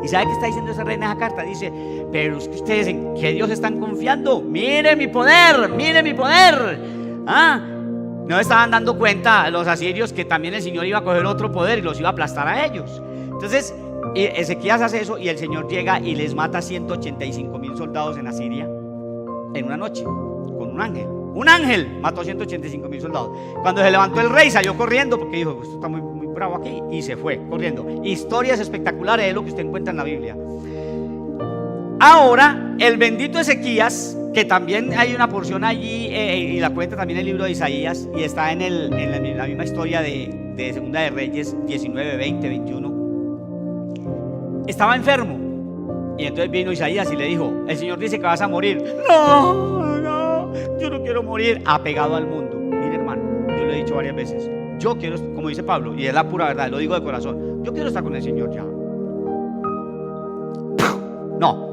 ¿Y sabe qué está diciendo ese rey en esa carta? Dice, pero es que ustedes en qué Dios están confiando. Mire mi poder, mire mi poder. No estaban dando cuenta los asirios que también el Señor iba a coger otro poder y los iba a aplastar a ellos. Entonces Ezequías hace eso, y el Señor llega y les mata 185,000 soldados en Asiria en una noche con un ángel. Un ángel mató 185,000 soldados. Cuando se levantó el rey, salió corriendo porque dijo, esto está muy bravo aquí, y se fue corriendo. Historias espectaculares es lo que usted encuentra en la Biblia. Ahora el bendito Ezequías, que también hay una porción allí, y la cuenta también el libro de Isaías, y está en la misma historia de Segunda de Reyes 19, 20, 21. Estaba enfermo, y entonces vino Isaías y le dijo, el Señor dice que vas a morir. No, yo no quiero morir. Apegado al mundo. Mire, hermano, yo lo he dicho varias veces, yo quiero, como dice Pablo, y es la pura verdad, lo digo de corazón, yo quiero estar con el Señor ya. No,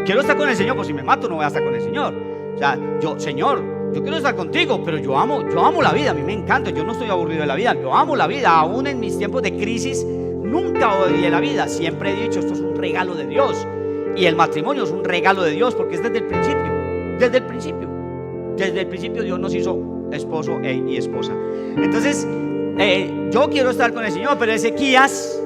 quiero estar con el Señor, pues si me mato no voy a estar con el Señor. O sea, Señor, yo quiero estar contigo, pero yo amo la vida, a mí me encanta, yo no estoy aburrido de la vida, yo amo la vida, aún en mis tiempos de crisis. Nunca odié la vida, siempre he dicho, esto es un regalo de Dios, y el matrimonio es un regalo de Dios, porque es desde el principio Dios nos hizo esposo y esposa. Entonces yo quiero estar con el Señor, pero Ezequías,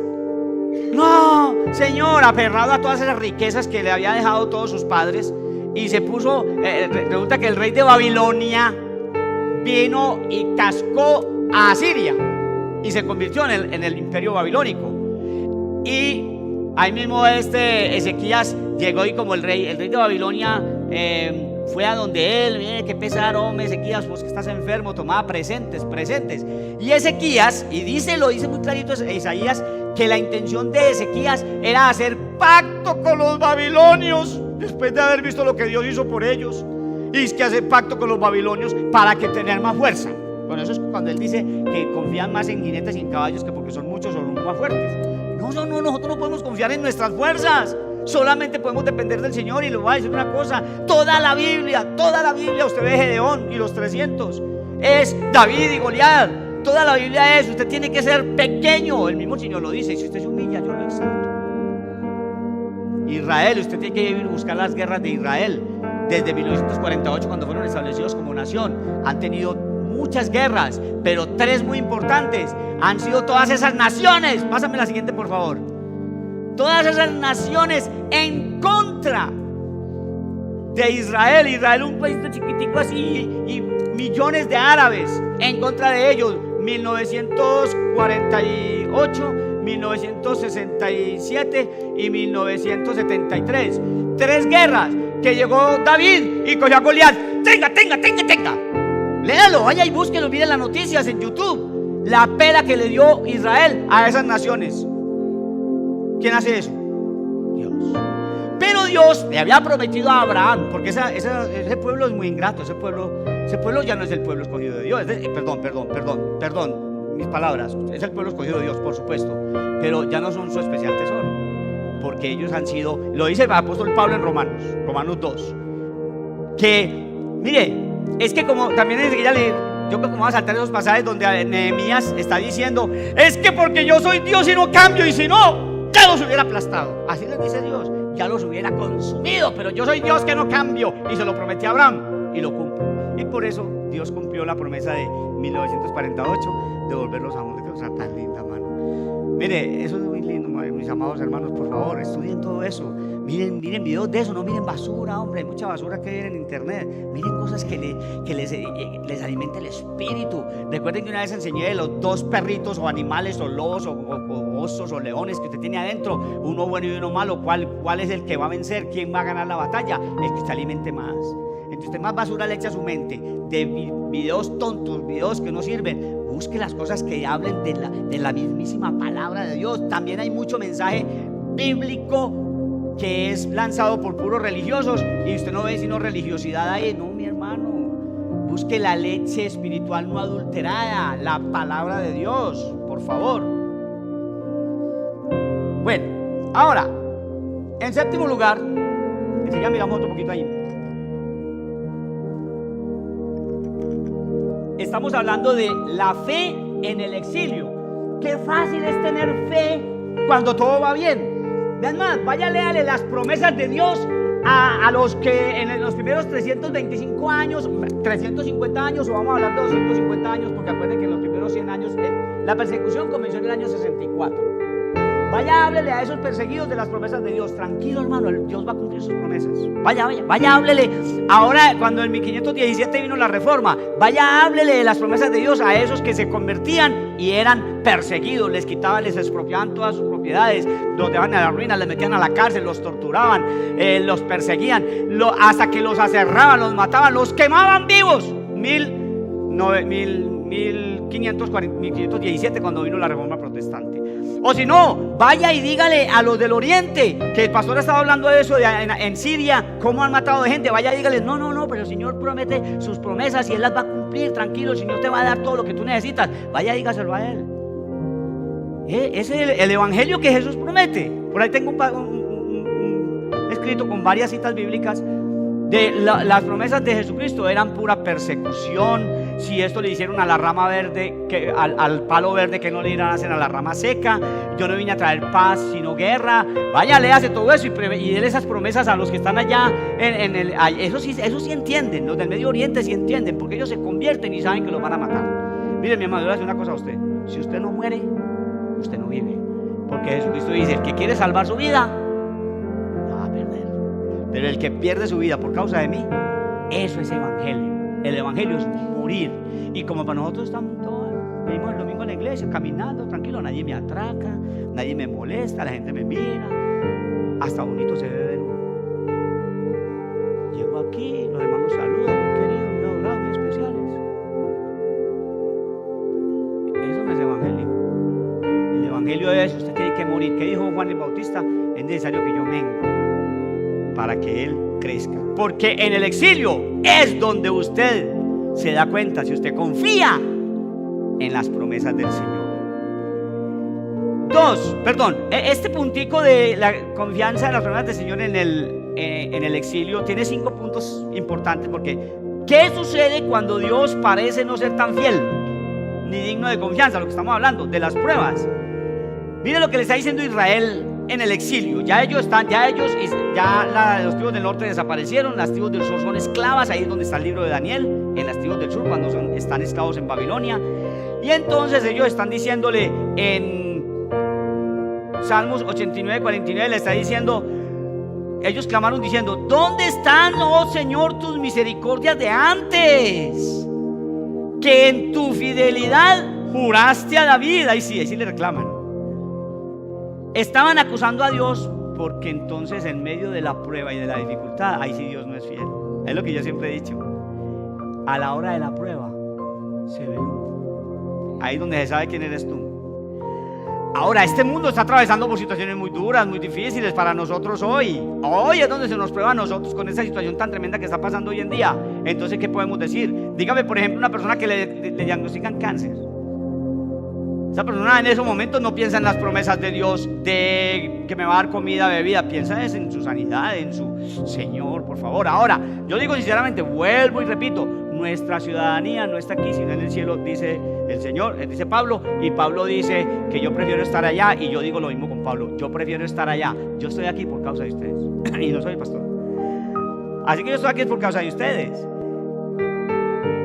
no, Señor, aferrado a todas esas riquezas que le había dejado todos sus padres, y se puso, resulta que el rey de Babilonia vino y cascó a Asiria y se convirtió en el imperio babilónico. Y ahí mismo Ezequías llegó, y como el rey de Babilonia fue a donde él, mire qué pesar, hombre, Ezequías, pues que estás enfermo, tomaba presentes. Y Ezequías, lo dice muy clarito Isaías, que la intención de Ezequías era hacer pacto con los babilonios, después de haber visto lo que Dios hizo por ellos. Y es que hacer pacto con los babilonios para que tener más fuerza. Bueno, eso es cuando él dice que confían más en jinetes y en caballos, que porque son muchos son más fuertes. No, nosotros no podemos confiar en nuestras fuerzas, solamente podemos depender del Señor. Y le voy a decir una cosa, toda la Biblia, usted ve Gedeón y los 300, es David y Goliat. Toda la Biblia es, usted tiene que ser pequeño, el mismo Señor lo dice, y si usted se humilla, yo lo exalto. Israel, usted tiene que buscar las guerras de Israel. Desde 1948, cuando fueron establecidos como nación, han tenido muchas guerras, pero 3 muy importantes han sido todas esas naciones. Pásame la siguiente, por favor. Todas esas naciones en contra de Israel. Israel, un país chiquitico así, y millones de árabes en contra de ellos. 1948, 1967 y 1973. 3 guerras que llegó David y cogió a Goliat. Tenga. Léalo, vaya y búsquelo, miren las noticias en YouTube. La pela que le dio Israel a esas naciones. ¿Quién hace eso? Dios. Pero Dios le había prometido a Abraham, porque ese pueblo es muy ingrato. Ese pueblo ya no es el pueblo escogido de Dios. Perdón, mis palabras. Es el pueblo escogido de Dios, por supuesto, pero ya no son su especial tesoro, porque ellos han sido, lo dice el apóstol Pablo en Romanos 2, que mire, es que como también enseguida yo como voy a saltar esos pasajes donde Nehemías está diciendo, es que porque yo soy Dios y no cambio, y si no, ya los hubiera aplastado. Así les dice Dios, ya los hubiera consumido, pero yo soy Dios que no cambio, y se lo prometí a Abraham. y lo cumple. Y por eso Dios cumplió la promesa de 1948 de volverlos a donde, o sea, tan linda, mano. Mire, eso es muy lindo, mis amados hermanos, por favor, estudien todo eso. Miren videos de eso, no miren basura, hombre, hay mucha basura que hay en internet. Miren cosas que les alimente el espíritu. Recuerden que una vez enseñé de los dos perritos o animales o lobos o osos o leones que usted tiene adentro, uno bueno y uno malo. ¿Cuál es el que va a vencer? ¿Quién va a ganar la batalla? El que usted alimente más. Entonces usted más basura le echa a su mente de videos tontos, videos que no sirven. Busque las cosas que hablen de la mismísima palabra de Dios. También hay mucho mensaje bíblico que es lanzado por puros religiosos y usted no ve sino religiosidad ahí. No, mi hermano, busque la leche espiritual no adulterada, la palabra de Dios, por favor. Bueno, ahora, en séptimo lugar, ya miramos otro poquito ahí. Estamos hablando de la fe en el exilio. Qué fácil es tener fe cuando todo va bien. Vean más, vaya, léale las promesas de Dios a los que en los primeros 325 años, 350 años, o vamos a hablar de 250 años, porque acuérdense que en los primeros 100 años la persecución comenzó en el año 64. Vaya, háblele a esos perseguidos de las promesas de Dios. Tranquilo, hermano, Dios va a cumplir sus promesas. Vaya, háblele. Ahora, cuando en 1517 vino la reforma, vaya, háblele de las promesas de Dios a esos que se convertían y eran perseguidos. Les quitaban, les expropiaban todas sus propiedades, los dejaban a la ruina, les metían a la cárcel, los torturaban, los perseguían, hasta que los aserraban, los mataban, los quemaban vivos. 1517, cuando vino la reforma protestante. O si no, vaya y dígale a los del oriente, que el pastor estaba hablando de eso en Siria, cómo han matado de gente. Vaya y dígale, no, pero el Señor promete sus promesas y Él las va a cumplir. Tranquilo, el Señor te va a dar todo lo que tú necesitas. Vaya y dígaselo a Él. Ese es el evangelio que Jesús promete. Por ahí tengo un escrito con varias citas bíblicas de las promesas de Jesucristo. Eran pura persecución. Si esto le hicieron a la rama verde, al palo verde, que no le irán a hacer a la rama seca. Yo no vine a traer paz sino guerra. Vaya, léase todo eso y déle esas promesas a los que están allá eso sí entienden. Los del Medio Oriente sí entienden, porque ellos se convierten y saben que los van a matar. Miren, mi hermano, yo le voy a decir una cosa a usted. Si usted no muere, usted no vive, porque Jesucristo dice: el que quiere salvar su vida la va a perder, pero el que pierde su vida por causa de mí, eso es evangelio. El evangelio es morir. Y como para nosotros estamos todos, venimos el domingo a la iglesia caminando tranquilo, nadie me atraca, nadie me molesta, la gente me mira, hasta bonito se ve ver uno. Llego aquí, los hermanos saludan, muy queridos, muy adorados, muy especiales. Eso no es evangelio. El evangelio es: usted tiene que morir. ¿Qué dijo Juan el Bautista? Es necesario que yo mengue para que Él crezca. Porque en el exilio es donde usted se da cuenta si usted confía en las promesas del Señor. Este puntico de la confianza en las promesas del Señor en el exilio tiene 5 puntos importantes. Porque ¿qué sucede cuando Dios parece no ser tan fiel ni digno de confianza? Lo que estamos hablando de las pruebas. Mire lo que le está diciendo Israel en el exilio. Los tribus del norte desaparecieron, las tribus del sur son esclavas. Ahí es donde está el libro de Daniel, en las tribus del sur, cuando están esclavos en Babilonia. Y entonces ellos están diciéndole en Salmos 89, 49, le está diciendo, ellos clamaron diciendo: ¿dónde están, oh Señor, tus misericordias de antes? Que en tu fidelidad juraste a David. Ahí sí le reclaman. Estaban acusando a Dios porque entonces en medio de la prueba y de la dificultad, ahí sí Dios no es fiel. Es lo que yo siempre he dicho: a la hora de la prueba se ve uno. Ahí es donde se sabe quién eres tú. Ahora, este mundo está atravesando por situaciones muy duras, muy difíciles para nosotros hoy. Hoy es donde se nos prueba a nosotros con esa situación tan tremenda que está pasando hoy en día. Entonces, ¿qué podemos decir? Dígame, por ejemplo, una persona que le diagnostican cáncer. Esa persona en esos momentos no piensa en las promesas de Dios, de que me va a dar comida, bebida. Piensa en su sanidad, en su Señor, por favor. Ahora, yo digo sinceramente, vuelvo y repito, nuestra ciudadanía no está aquí, sino en el cielo, dice el Señor, dice Pablo. Y Pablo dice que yo prefiero estar allá, y yo digo lo mismo con Pablo: yo prefiero estar allá. Yo estoy aquí por causa de ustedes y no soy pastor, así que yo estoy aquí por causa de ustedes.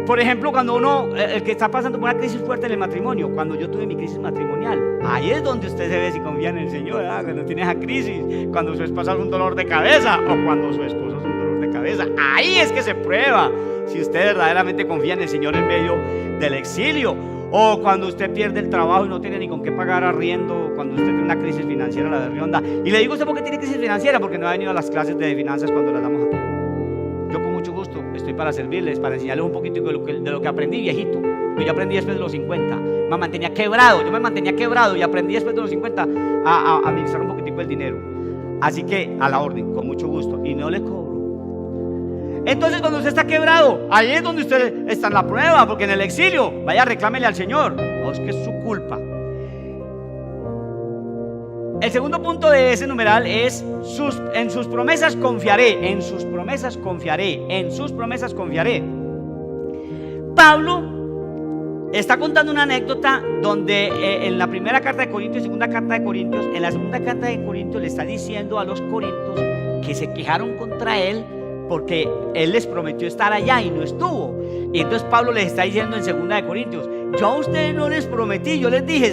Por ejemplo, cuando uno, el que está pasando por una crisis fuerte en el matrimonio, cuando yo tuve mi crisis matrimonial, ahí es donde usted se ve si confía en el Señor, ¿verdad? Cuando tiene esa crisis, cuando su esposa es un dolor de cabeza o cuando su esposo es un dolor de cabeza, ahí es que se prueba si usted verdaderamente confía en el Señor en medio del exilio. O cuando usted pierde el trabajo y no tiene ni con qué pagar arriendo, cuando usted tiene una crisis financiera, la de Rionda. Y le digo a usted por qué tiene crisis financiera, porque no ha venido a las clases de finanzas cuando las damos aquí. Yo con mucho gusto estoy para servirles, para enseñarles un poquito de lo que aprendí viejito. Yo aprendí después de los 50, me mantenía quebrado, yo me mantenía quebrado y aprendí después de los 50 a administrar un poquitico el dinero. Así que a la orden, con mucho gusto, y no le cobro. Entonces cuando usted está quebrado, ahí es donde usted está en la prueba, porque en el exilio, vaya, reclámele al Señor, no es que es su culpa. El segundo punto de ese numeral es en sus promesas confiaré, en sus promesas confiaré, en sus promesas confiaré. Pablo está contando una anécdota donde en la primera carta de Corintios, segunda carta de Corintios, en la segunda carta de Corintios le está diciendo a los corintios que se quejaron contra él porque él les prometió estar allá y no estuvo. Y entonces Pablo les está diciendo en segunda de Corintios: yo a ustedes no les prometí, yo les dije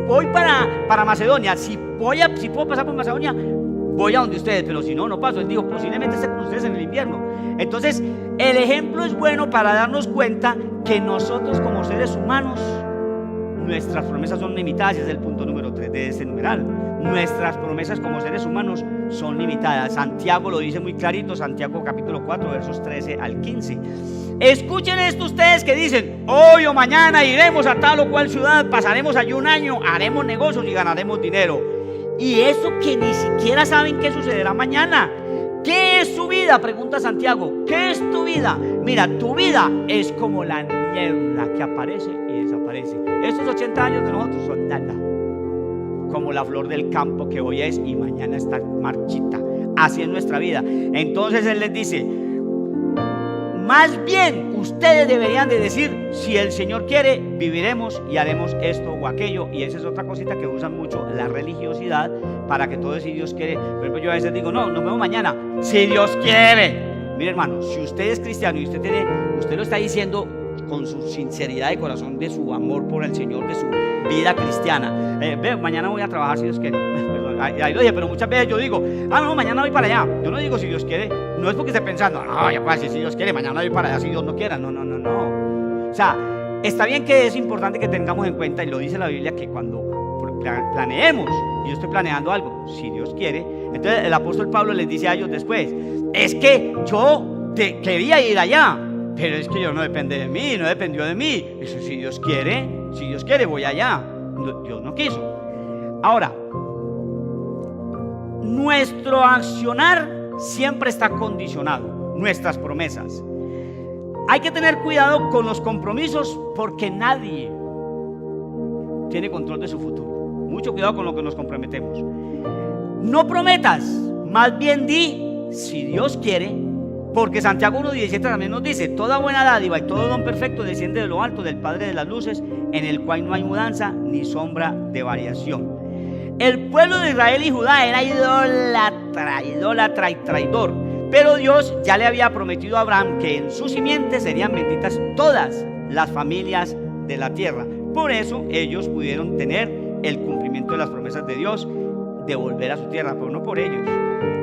voy para Macedonia, si puedo pasar por Macedonia voy a donde ustedes, pero si no, no paso. Él dijo: posiblemente esté con ustedes en el invierno. Entonces el ejemplo es bueno para darnos cuenta que nosotros como seres humanos, nuestras promesas son limitadas. Ese es el punto número 3 de este numeral. Nuestras promesas como seres humanos son limitadas. Santiago lo dice muy clarito, Santiago capítulo 4 versos 13 al 15. Escuchen esto ustedes que dicen: hoy o mañana iremos a tal o cual ciudad, pasaremos allí un año, haremos negocios y ganaremos dinero. Y eso que ni siquiera saben qué sucederá mañana. ¿Qué es su vida?, pregunta Santiago. ¿Qué es tu vida? Mira, tu vida es como la niebla que aparece y desaparece. Estos 80 años de nosotros son nada, como la flor del campo que hoy es y mañana está marchita. Así es nuestra vida. Entonces él les dice: más bien ustedes deberían de decir: si el Señor quiere, viviremos y haremos esto o aquello. Y esa es otra cosita que usan mucho, la religiosidad, para que todo es si Dios quiere. Por ejemplo, yo a veces digo: no, nos vemos mañana, si Dios quiere. Mire, hermano, si usted es cristiano y usted lo está diciendo con su sinceridad de corazón, de su amor por el Señor, de su vida cristiana, mañana voy a trabajar si Dios quiere. Perdón, ahí lo dije, pero muchas veces yo digo: no, mañana voy para allá. Yo no digo si Dios quiere, no es porque esté pensando: no, ya puedo decir si Dios quiere, mañana voy para allá si Dios no quiera. No. O sea, está bien que es importante que tengamos en cuenta, y lo dice la Biblia, que cuando planeemos, y yo estoy planeando algo, si Dios quiere. Entonces el apóstol Pablo les dice a ellos después: es que yo quería ir allá, pero es que yo no depende de mí, no dependió de mí. Eso si Dios quiere voy allá. Dios no quiso. Ahora, nuestro accionar siempre está condicionado, nuestras promesas. Hay que tener cuidado con los compromisos, porque nadie tiene control de su futuro. Mucho cuidado con lo que nos comprometemos. No prometas, más bien di: si Dios quiere, porque Santiago 1:17 también nos dice: toda buena dádiva y todo don perfecto desciende de lo alto, del Padre de las luces, en el cual no hay mudanza ni sombra de variación. El pueblo de Israel y Judá era idólatra y traidor, pero Dios ya le había prometido a Abraham que en su simiente serían benditas todas las familias de la tierra. Por eso ellos pudieron tener el cumplimiento de las promesas de Dios de volver a su tierra, pero no por ellos,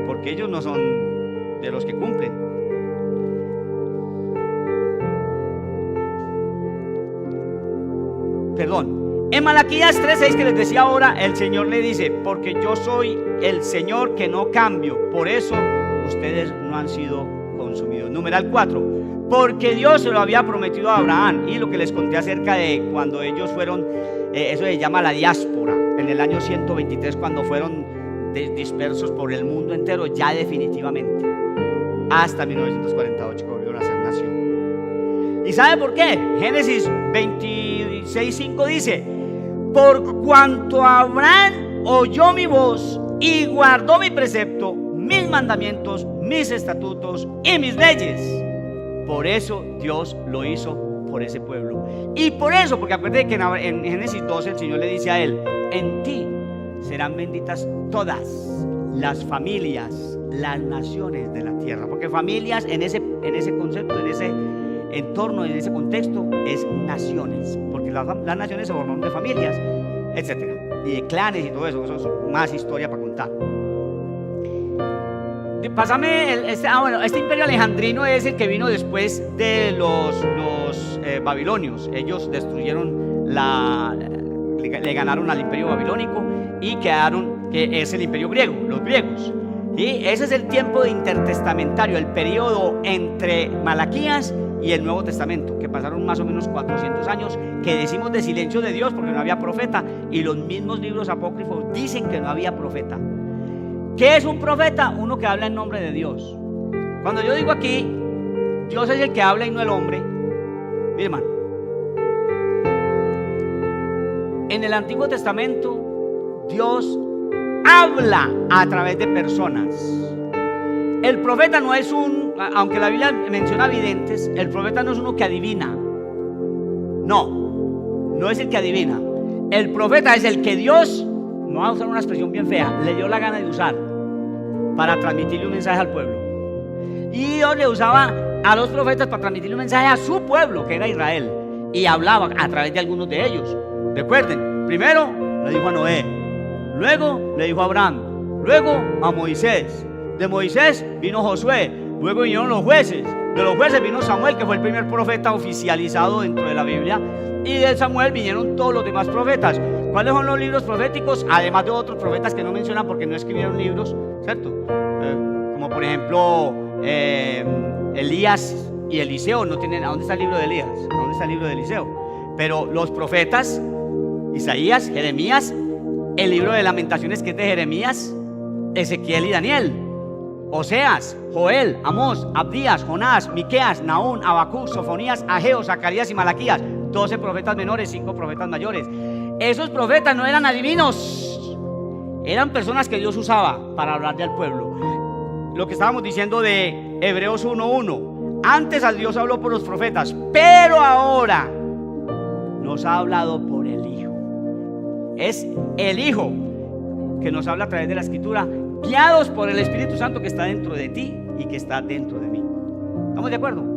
porque ellos no son de los que cumplen. Perdón. En Malaquías 3:6, que les decía ahora, el Señor le dice: porque yo soy el Señor que no cambio, por eso ustedes no han sido consumidos. Numeral 4, porque Dios se lo había prometido a Abraham. Y lo que les conté acerca de cuando ellos fueron, eso se llama la diáspora, en el año 123, cuando fueron dispersos por el mundo entero, ya definitivamente, hasta 1948, que volvieron a ser nación. ¿Y sabe por qué? Génesis 26:5 dice: por cuanto Abraham oyó mi voz y guardó mi precepto, mis mandamientos, mis estatutos y mis leyes, por eso Dios lo hizo por ese pueblo. Y por eso, porque acuérdate que en Génesis 12 el Señor le dice a él: en ti serán benditas todas las familias, las naciones de la tierra. Porque familias, en ese concepto, entorno, en ese contexto, es naciones, porque las naciones se formaron de familias, etcétera, y de clanes y todo eso. Eso es más historia para contar. Pásame este imperio alejandrino es el que vino después de los babilonios. Ellos destruyeron le ganaron al imperio babilónico y quedaron, que es el imperio griego, los griegos. Y ese es el tiempo intertestamentario, el periodo entre Malaquías y el Nuevo Testamento, que pasaron más o menos 400 años, que decimos de silencio de Dios porque no había profeta, y los mismos libros apócrifos dicen que no había profeta. ¿Qué es un profeta? Uno que habla en nombre de Dios. Cuando yo digo aquí, Dios es el que habla y no el hombre. Mire, hermano, en el Antiguo Testamento Dios habla a través de personas. El profeta no es aunque la Biblia menciona videntes, el profeta no es uno que adivina. No es el que adivina. El profeta es el que Dios, no va a usar una expresión bien fea, le dio la gana de usar para transmitirle un mensaje al pueblo. Y Dios le usaba a los profetas para transmitirle un mensaje a su pueblo, que era Israel, y hablaba a través de algunos de ellos. Recuerden, primero le dijo a Noé, luego le dijo a Abraham, luego a Moisés. De Moisés vino Josué, luego vinieron los jueces. De los jueces vino Samuel, que fue el primer profeta oficializado dentro de la Biblia. Y de Samuel vinieron todos los demás profetas. ¿Cuáles son los libros proféticos? Además de otros profetas que no mencionan porque no escribieron libros, ¿cierto? Como por ejemplo Elías y Eliseo no tienen. ¿A dónde está el libro de Elías? ¿A dónde está el libro de Eliseo? Pero los profetas, Isaías, Jeremías, el libro de Lamentaciones, que es de Jeremías, Ezequiel y Daniel, Oseas, Joel, Amós, Abdías, Jonás, Miqueas, Nahum, Habacuc, Sofonías, Ageo, Zacarías y Malaquías. 12 profetas menores, 5 profetas mayores. Esos profetas no eran adivinos, eran personas que Dios usaba para hablarle al pueblo. Lo que estábamos diciendo de Hebreos 1:1. Antes a Dios habló por los profetas, pero ahora nos ha hablado por el Hijo. Es el Hijo que nos habla a través de la Escritura, guiados por el Espíritu Santo que está dentro de ti y que está dentro de mí. ¿Estamos de acuerdo?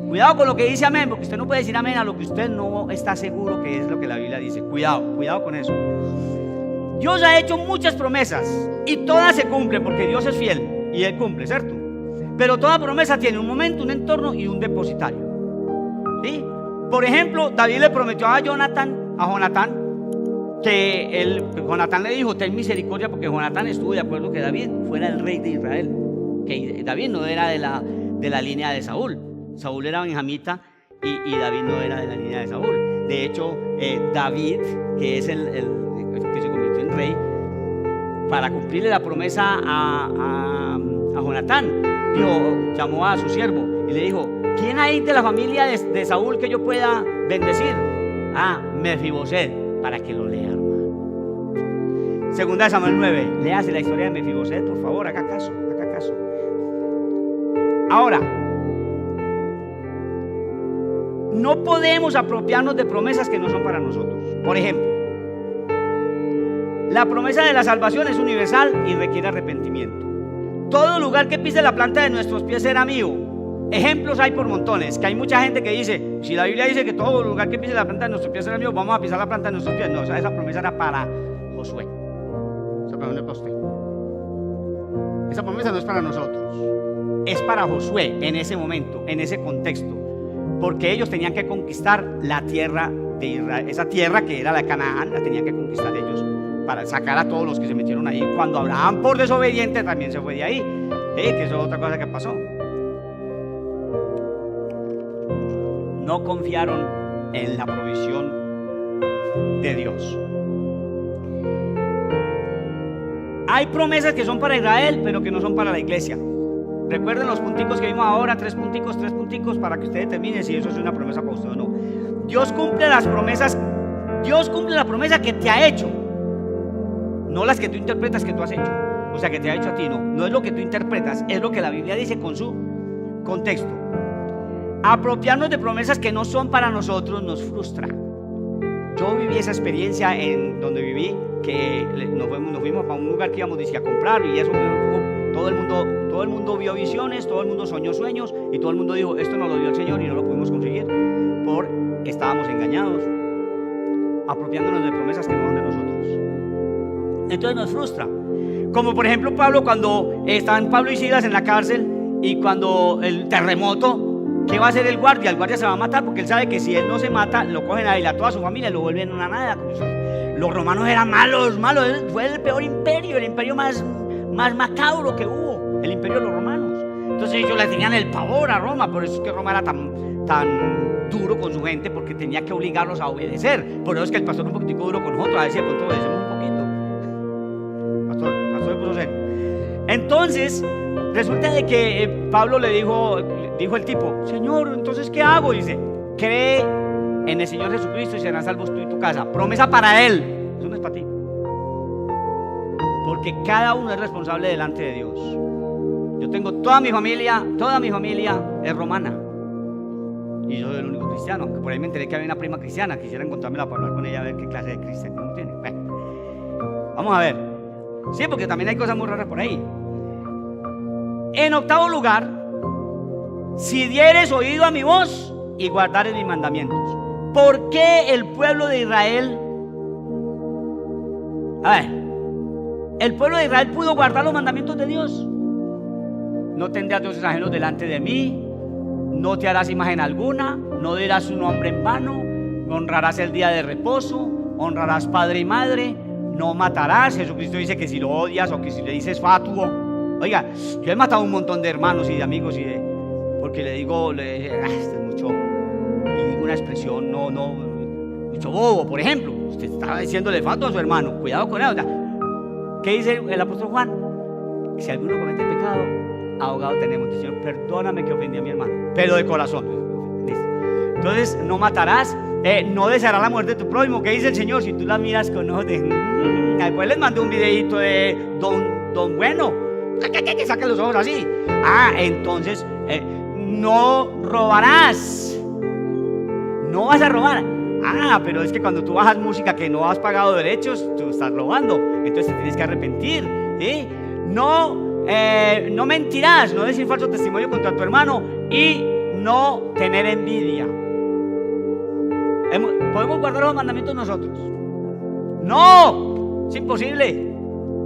Cuidado con lo que dice amén, porque usted no puede decir amén a lo que usted no está seguro que es lo que la Biblia dice. Cuidado con eso. Dios ha hecho muchas promesas y todas se cumplen porque Dios es fiel y Él cumple, ¿cierto? Pero toda promesa tiene un momento, un entorno y un depositario, ¿sí? Por ejemplo, David le prometió a Jonatán, que Jonatán le dijo: ten misericordia, porque Jonatán estuvo de acuerdo que David fuera el rey de Israel, que David no era de la línea de Saúl. Saúl era benjamita y David no era de la línea de Saúl. De hecho, David, que es el que se convirtió en rey, para cumplirle la promesa a Jonatán, llamó a su siervo y le dijo: ¿quién hay de la familia de Saúl que yo pueda bendecir? Mefiboset, para que lo lea, hermano. Segunda de Samuel 9, léase la historia de Mefiboset, por favor, haga caso. Ahora, no podemos apropiarnos de promesas que no son para nosotros. Por ejemplo, la promesa de la salvación es universal y requiere arrepentimiento. Todo lugar que pise la planta de nuestros pies será mío. Ejemplos hay por montones, que hay mucha gente que dice: si la Biblia dice que todo lugar que pise la planta de nuestros pies será mío, vamos a pisar la planta de nuestros pies. No, esa promesa era para Josué. Esa promesa no es para usted. Esa promesa no es para nosotros. Es para Josué en ese momento, en ese contexto, porque ellos tenían que conquistar la tierra de Israel. Esa tierra que era la de Canaán, la tenían que conquistar ellos para sacar a todos los que se metieron ahí. Cuando Abraham, por desobediente, también se fue de ahí, que eso es otra cosa que pasó. No confiaron en la provisión de Dios. Hay promesas que son para Israel, pero que no son para la iglesia. Recuerden los punticos que vimos ahora, 3 punticos, para que usted determine si eso es una promesa para usted o no. Dios cumple las promesas. Dios cumple la promesa que te ha hecho, no las que tú interpretas que tú has hecho. O sea, que te ha hecho a ti, no es lo que tú interpretas, es lo que la Biblia dice con su contexto. Apropiarnos de promesas que no son para nosotros nos frustra. Yo viví esa experiencia en donde viví, que nos fuimos para un lugar que íbamos a comprar, y eso todo el mundo Todo el mundo vio visiones, todo el mundo soñó sueños y todo el mundo dijo, esto nos lo dio el Señor y no lo pudimos conseguir porque estábamos engañados, apropiándonos de promesas que no son de nosotros. Entonces nos frustra. Como por ejemplo Pablo, cuando estaban Pablo y Silas en la cárcel y cuando el terremoto, ¿qué va a hacer el guardia? El guardia se va a matar porque él sabe que si él no se mata, lo cogen a él, a toda su familia, lo vuelven una nada. Los romanos eran malos, fue el peor imperio, el imperio más macabro que hubo, el imperio de los romanos. Entonces ellos le tenían el pavor a Roma, por eso es que Roma era tan duro con su gente, porque tenía que obligarlos a obedecer. Por eso es que el pastor un poquitico duro con nosotros, a ver si de pronto obedecemos un poquito. Pastor me puso serio. Entonces resulta de que Pablo le dijo el tipo, Señor, entonces ¿qué hago? Y dice, cree en el Señor Jesucristo y serán salvos tú y tu casa. Promesa para Él, eso no es para ti, porque cada uno es responsable delante de Dios. Yo tengo toda mi familia es romana y yo soy el único cristiano, aunque por ahí me enteré que había una prima cristiana. Quisiera encontrármela para hablar con ella, a ver qué clase de cristianismo tiene. Bueno, vamos a ver. Sí, porque también hay cosas muy raras por ahí. En octavo lugar, si dieres oído a mi voz y guardares mis mandamientos. ¿Por qué el pueblo de Israel? A ver, el pueblo de Israel pudo guardar los mandamientos de Dios. No tendrás dioses ajenos delante de mí, no te harás imagen alguna, no dirás su nombre en vano, honrarás el día de reposo, honrarás padre y madre, no matarás. Jesucristo dice que si lo odias o que si le dices fatuo. Oiga, yo he matado un montón de hermanos y de amigos porque le digo, esto es mucho, y digo una expresión mucho bobo. Por ejemplo, usted estaba diciéndole fatuo a su hermano, cuidado con él. ¿Qué dice el apóstol Juan? Si alguno comete pecado, abogado tenemos. Señor, perdóname que ofendí a mi hermano, pero de corazón. Entonces, no matarás, no desearás la muerte de tu prójimo. ¿Qué dice el Señor? Si tú la miras con ojos de... Después les mandé un videito de Don Bueno, que saque los ojos así. Entonces, no robarás. No vas a robar. Pero es que cuando tú bajas música que no has pagado derechos, tú estás robando. Entonces te tienes que arrepentir, ¿sí? No mentirás, no decir falso testimonio contra tu hermano y no tener envidia. ¿Podemos guardar los mandamientos nosotros? No, es imposible.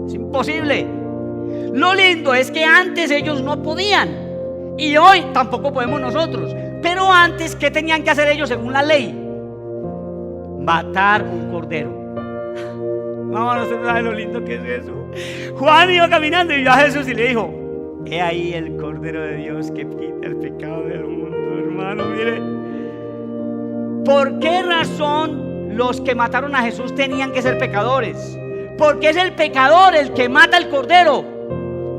Es imposible. Lo lindo es que antes ellos no podían y hoy tampoco podemos nosotros. Pero antes, ¿qué tenían que hacer ellos según la ley? Matar un cordero. No, no saben lo lindo que es eso. Juan iba caminando y vio a Jesús y le dijo: he ahí el Cordero de Dios que quita el pecado del mundo. Hermano, mire, ¿por qué razón los que mataron a Jesús tenían que ser pecadores? Porque es el pecador el que mata al cordero.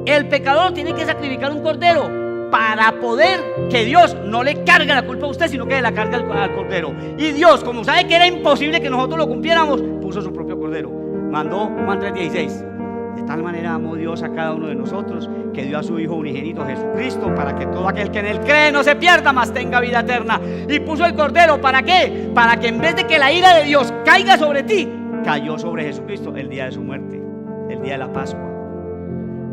El pecador tiene que sacrificar un cordero para poder que Dios no le cargue la culpa a usted, sino que le la cargue al cordero. Y Dios, como sabe que era imposible que nosotros lo cumpliéramos, puso su propio cordero. Mandó Juan 3:16. De tal manera amó Dios a cada uno de nosotros, que dio a su Hijo unigénito Jesucristo, para que todo aquel que en él cree no se pierda, mas tenga vida eterna. Y puso el cordero, ¿para qué? Para que en vez de que la ira de Dios caiga sobre ti, cayó sobre Jesucristo el día de su muerte, el día de la Pascua.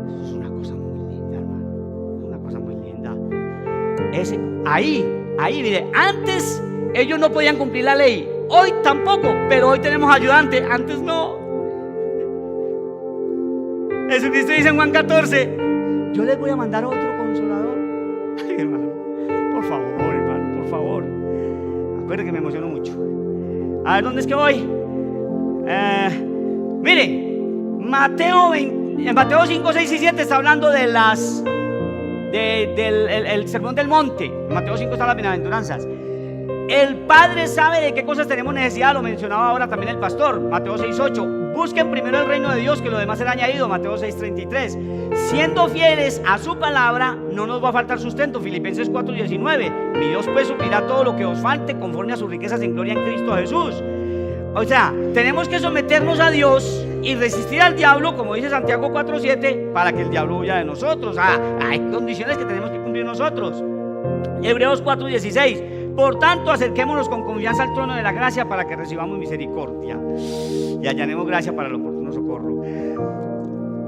Eso es una cosa muy linda, hermano. Es una cosa muy linda. Ahí, mire, antes ellos no podían cumplir la ley, hoy tampoco, pero hoy tenemos ayudante, antes no. Jesucristo dice en Juan 14: yo les voy a mandar otro consolador. Ay, hermano, por favor, hermano, por favor. Acuérdense que me emociono mucho. A ver, ¿dónde es que voy? Mire, Mateo 5, 6 y 7 está hablando de del sermón del monte. En Mateo 5 están las bienaventuranzas. El Padre sabe de qué cosas tenemos necesidad, lo mencionaba ahora también el pastor. Mateo 6:8. Busquen primero el reino de Dios, que lo demás será añadido. Mateo 6:33. Siendo fieles a su palabra, no nos va a faltar sustento. Filipenses 4:19. Mi Dios pues suplirá todo lo que os falte conforme a sus riquezas en gloria en Cristo Jesús. O sea, tenemos que someternos a Dios y resistir al diablo, como dice Santiago 4:7, para que el diablo huya de nosotros. Hay condiciones que tenemos que cumplir nosotros. Hebreos 4:16. Por tanto, acerquémonos con confianza al trono de la gracia para que recibamos misericordia y hallaremos gracia para el oportuno socorro.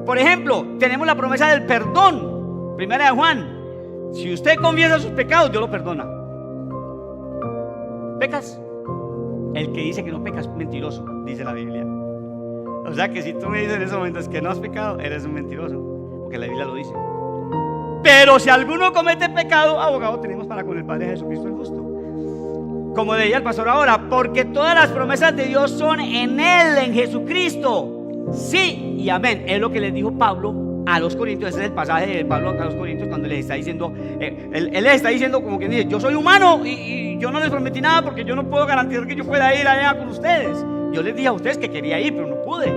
Por ejemplo, tenemos la promesa del perdón. Primera de Juan, si usted confiesa sus pecados, Dios lo perdona. ¿Pecas? El que dice que no pecas es mentiroso, dice la Biblia. O sea que si tú me dices en esos momentos que no has pecado, eres un mentiroso, porque la Biblia lo dice. Pero si alguno comete pecado, abogado tenemos para con el Padre Jesucristo el justo. Como decía el pastor ahora, porque todas las promesas de Dios son en Él, en Jesucristo. Sí y amén. Es lo que les dijo Pablo a los Corintios. Ese es el pasaje de Pablo a los Corintios cuando les está diciendo, él les está diciendo como que dice: yo soy humano y yo no les prometí nada porque yo no puedo garantizar que yo pueda ir allá con ustedes. Yo les dije a ustedes que quería ir, pero no pude.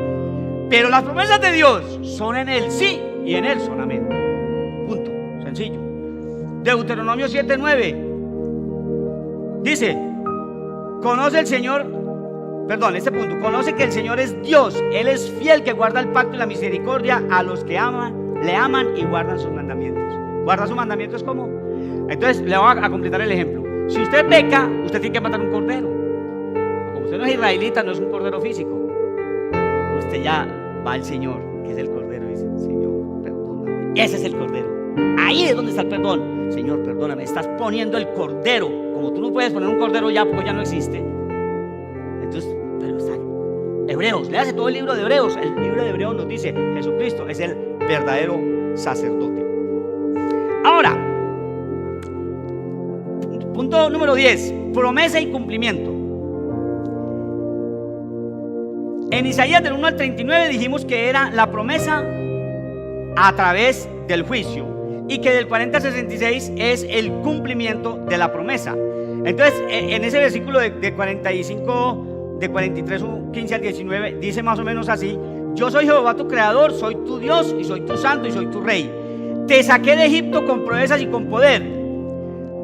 Pero las promesas de Dios son en Él sí y en Él son amén. Punto. Sencillo. Deuteronomio 7:9 dice: conoce el Señor, conoce que el Señor es Dios. Él es fiel, que guarda el pacto y la misericordia a los que le aman y guardan sus mandamientos. ¿Guarda sus mandamientos cómo? Entonces le voy a completar el ejemplo. Si usted peca, usted tiene que matar un cordero. Como usted no es israelita, no es un cordero físico. Usted ya va al Señor, que es el cordero, y dice: Señor, perdóname. Ese es el cordero. Ahí es donde está el perdón. Señor, perdóname, estás poniendo el cordero. Como tú no puedes poner un cordero ya, porque ya no existe. Entonces, pero está Hebreos, léase todo el libro de Hebreos. El libro de Hebreos nos dice: Jesucristo es el verdadero sacerdote. Ahora, punto número 10, promesa y cumplimiento. En Isaías del 1 al 39 dijimos que era la promesa a través del juicio, y que del 40 al 66 es el cumplimiento de la promesa. Entonces, en ese versículo de 45, de 43, 15 al 19, dice más o menos así: yo soy Jehová tu creador, soy tu Dios y soy tu santo y soy tu rey. Te saqué de Egipto con proezas y con poder.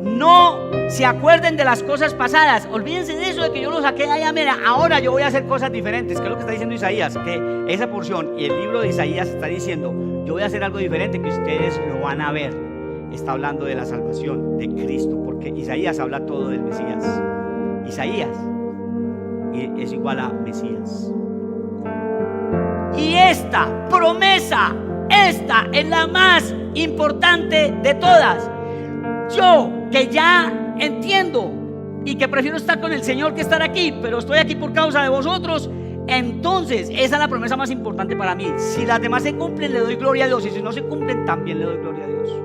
No se acuerden de las cosas pasadas. Olvídense de eso, de que yo los saqué de allá. Mira, ahora yo voy a hacer cosas diferentes. Que es lo que está diciendo Isaías, que esa porción y el libro de Isaías está diciendo: yo voy a hacer algo diferente que ustedes lo van a ver. Está hablando de la salvación de Cristo, porque Isaías habla todo del Mesías. Isaías es igual a Mesías. Y esta promesa, esta es la más importante de todas. Yo, que ya entiendo y que prefiero estar con el Señor que estar aquí, pero estoy aquí por causa de vosotros, entonces esa es la promesa más importante para mí. Si las demás se cumplen, le doy gloria a Dios, y si no se cumplen, también le doy gloria a Dios.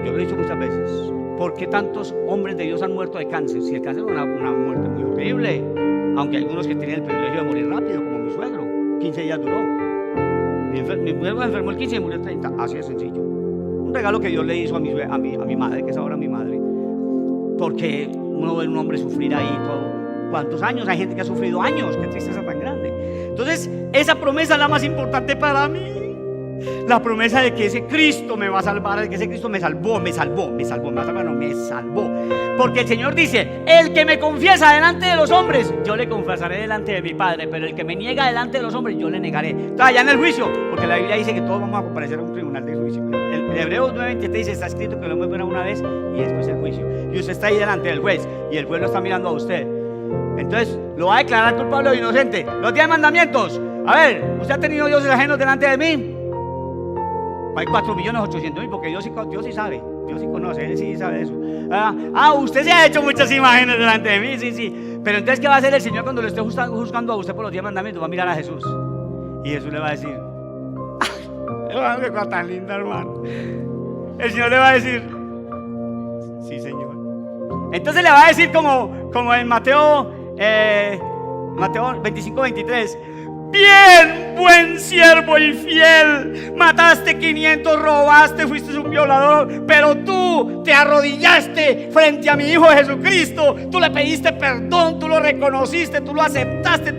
Yo lo he dicho muchas veces: ¿por qué tantos hombres de Dios han muerto de cáncer? Si el cáncer es una muerte muy horrible, aunque hay algunos que tienen el privilegio de morir rápido, como mi suegro, 15 días duró. Mi suegro enfermó el 15 y murió el 30, así de sencillo. Un regalo que Dios le hizo a mi madre, que es ahora mi madre, porque uno ve a un hombre sufrir ahí todo. ¿Cuántos años? Hay gente que ha sufrido años. Qué tristeza tan grande. Entonces, esa promesa es la más importante para mí. La promesa de que ese Cristo me va a salvar, de que ese Cristo me salvó. Porque el Señor dice: el que me confiesa delante de los hombres, yo le confesaré delante de mi Padre. Pero el que me niega delante de los hombres, yo le negaré. Entonces, allá en el juicio, porque la Biblia dice que todos vamos a comparecer a un tribunal de juicio. El Hebreos 9:23 dice: está escrito que lo hemos visto una vez y después el juicio. Y usted está ahí delante del juez, y el juez lo está mirando a usted. Entonces, ¿lo va a declarar culpable o inocente? Los 10 mandamientos. A ver, ¿usted ha tenido dioses ajenos delante de mí? Hay 4.800.000, porque Dios sí sabe, Dios sí conoce, Él sí sabe eso. Usted se ha hecho muchas imágenes delante de mí, sí. Pero entonces, ¿qué va a hacer el Señor cuando lo esté juzgando a usted por los 10 mandamientos? Va a mirar a Jesús, y Jesús le va a decir: hermano, qué cosa tan linda, hermano. El Señor le va a decir: sí, Señor. Entonces le va a decir como en Mateo 25:23: bien, buen siervo y fiel, mataste 500, robaste, fuiste un violador, pero tú te arrodillaste frente a mi Hijo Jesucristo. Tú le pediste perdón, tú lo reconociste, tú lo aceptaste,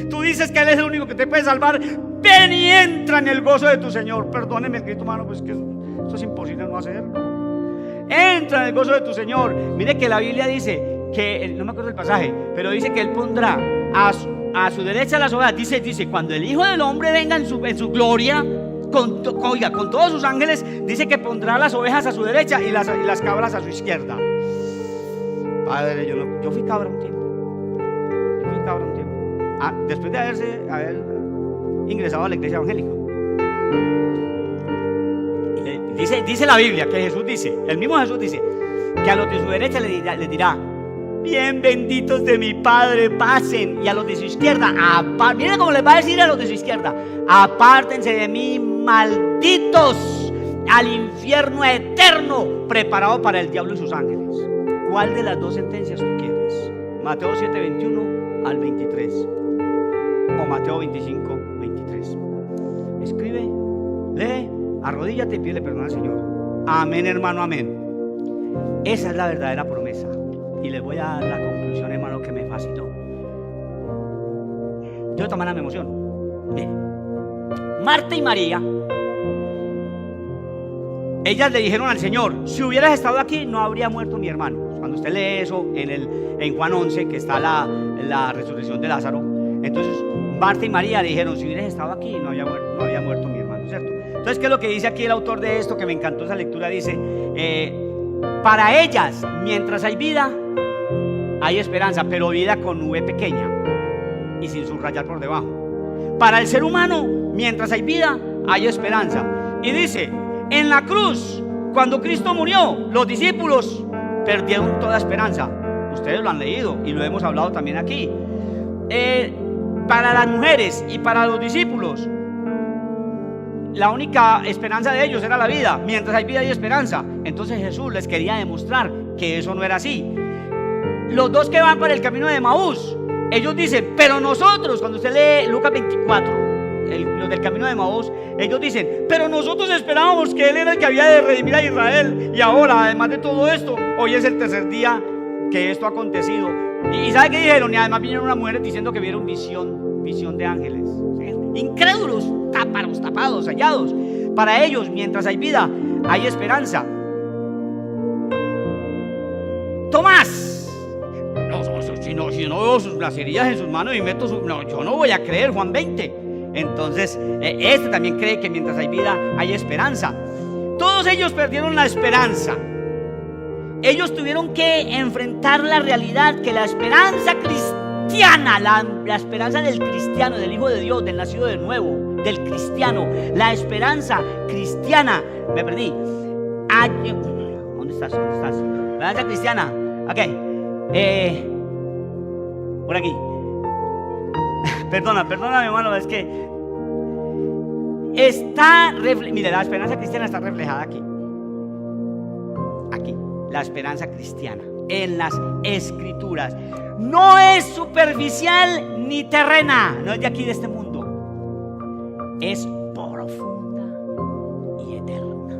tú dices que Él es el único que te puede salvar. Ven y entra en el gozo de tu Señor. Perdóneme el grito, hermano, pues que esto es imposible no hacerlo. Entra en el gozo de tu Señor. Mire que la Biblia dice que, no me acuerdo el pasaje, pero dice que Él pondrá a su derecha las ovejas. Dice, cuando el Hijo del Hombre venga en su gloria, con todos sus ángeles, dice que pondrá las ovejas a su derecha y las cabras a su izquierda. Padre, yo fui cabra un tiempo. Después de haber ingresado a la iglesia evangélica. Dice la Biblia que Jesús dice, el mismo Jesús dice, que a los de su derecha les dirá: bien benditos de mi Padre, pasen. Y a los de su izquierda, miren cómo les va a decir a los de su izquierda: apártense de mí, malditos, al infierno eterno preparado para el diablo y sus ángeles. ¿Cuál de las dos sentencias tú quieres? Mateo 7, 21 al 23 o Mateo 25, 23. Escribe, lee, arrodíllate y pídele perdón al Señor. Amén, hermano, amén. Esa es la verdadera promesa. Y les voy a dar la conclusión, hermano, que me fascinó. Yo de esta manera me emociono. Marta y María, ellas le dijeron al Señor: si hubieras estado aquí, no habría muerto mi hermano. Cuando usted lee eso en Juan 11, que está la resurrección de Lázaro, entonces Marta y María le dijeron: si hubieras estado aquí, no había muerto mi hermano, ¿cierto? Entonces, ¿qué es lo que dice aquí el autor de esto? Que me encantó esa lectura. Dice: para ellas, mientras hay vida, hay esperanza, pero vida con V pequeña y sin subrayar por debajo. Para el ser humano, mientras hay vida, hay esperanza. Y dice: en la cruz, cuando Cristo murió, los discípulos perdieron toda esperanza. Ustedes lo han leído y lo hemos hablado también aquí. Para las mujeres y para los discípulos, la única esperanza de ellos era la vida. Mientras hay vida hay esperanza. Entonces Jesús les quería demostrar que eso no era así. Los dos que van para el camino de Emaús, ellos dicen: pero nosotros, cuando usted lee Lucas 24, los del camino de Emaús, ellos dicen: pero nosotros esperábamos que Él era el que había de redimir a Israel, y ahora, además de todo esto, hoy es el tercer día que esto ha acontecido. ¿Y sabe qué dijeron? Y además vinieron unas mujeres diciendo que vieron visión de ángeles. Incrédulos, tapados, hallados. Para ellos, mientras hay vida, hay esperanza. Tomás: si no veo las heridas en sus manos y meto yo no voy a creer. Juan 20. Entonces, este también cree que mientras hay vida hay esperanza. Todos ellos perdieron la esperanza. Ellos tuvieron que enfrentar la realidad que la esperanza cristiana, la esperanza del cristiano, del Hijo de Dios, del nacido de nuevo, del cristiano, la esperanza cristiana. Me perdí. ¿Dónde estás? La esperanza cristiana. Ok. Por aquí. Perdona, mi hermano, es que mire, la esperanza cristiana está reflejada aquí. Aquí, la esperanza cristiana en las Escrituras. No es superficial ni terrena, no es de aquí, de este mundo. Es profunda y eterna.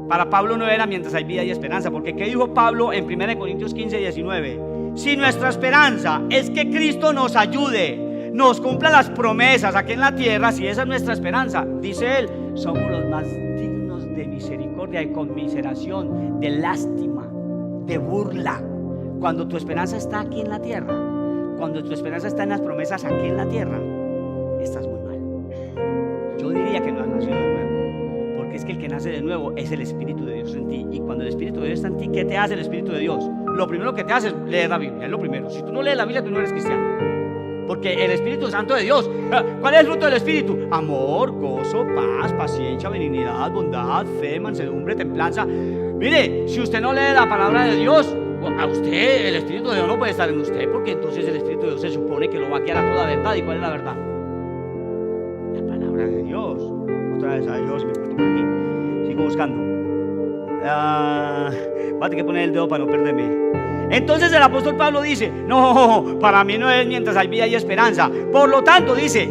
Para Pablo no era mientras hay vida y esperanza, porque ¿qué dijo Pablo en 1 Corintios 15, 19? Si nuestra esperanza es que Cristo nos ayude, nos cumpla las promesas aquí en la tierra, si esa es nuestra esperanza, dice él, somos los más dignos de misericordia y conmiseración, de lástima, de burla. Cuando tu esperanza está aquí en la tierra, cuando tu esperanza está en las promesas aquí en la tierra, estás muy mal. Yo diría que no has nacido de nuevo. Porque es que el que nace de nuevo es el Espíritu de Dios en ti. Y cuando el Espíritu de Dios está en ti, ¿qué te hace el Espíritu de Dios? Lo primero que te hace es leer la Biblia, es lo primero. Si tú no lees la Biblia, tú no eres cristiano. Porque el Espíritu Santo de Dios, ¿cuál es el fruto del Espíritu? Amor, gozo, paz, paciencia, benignidad, bondad, fe, mansedumbre, templanza. Mire, si usted no lee la palabra de Dios, a usted, el Espíritu de Dios no puede estar en usted, porque entonces el Espíritu de Dios se supone que lo va a guiar a toda verdad. ¿Y cuál es la verdad? La palabra de Dios. Otra vez, ay Dios, me encuentro por aquí. Sigo buscando. Voy a tener que poner el dedo para no perderme. Entonces el apóstol Pablo dice: no, para mí no es mientras hay vida y esperanza. Por lo tanto, dice,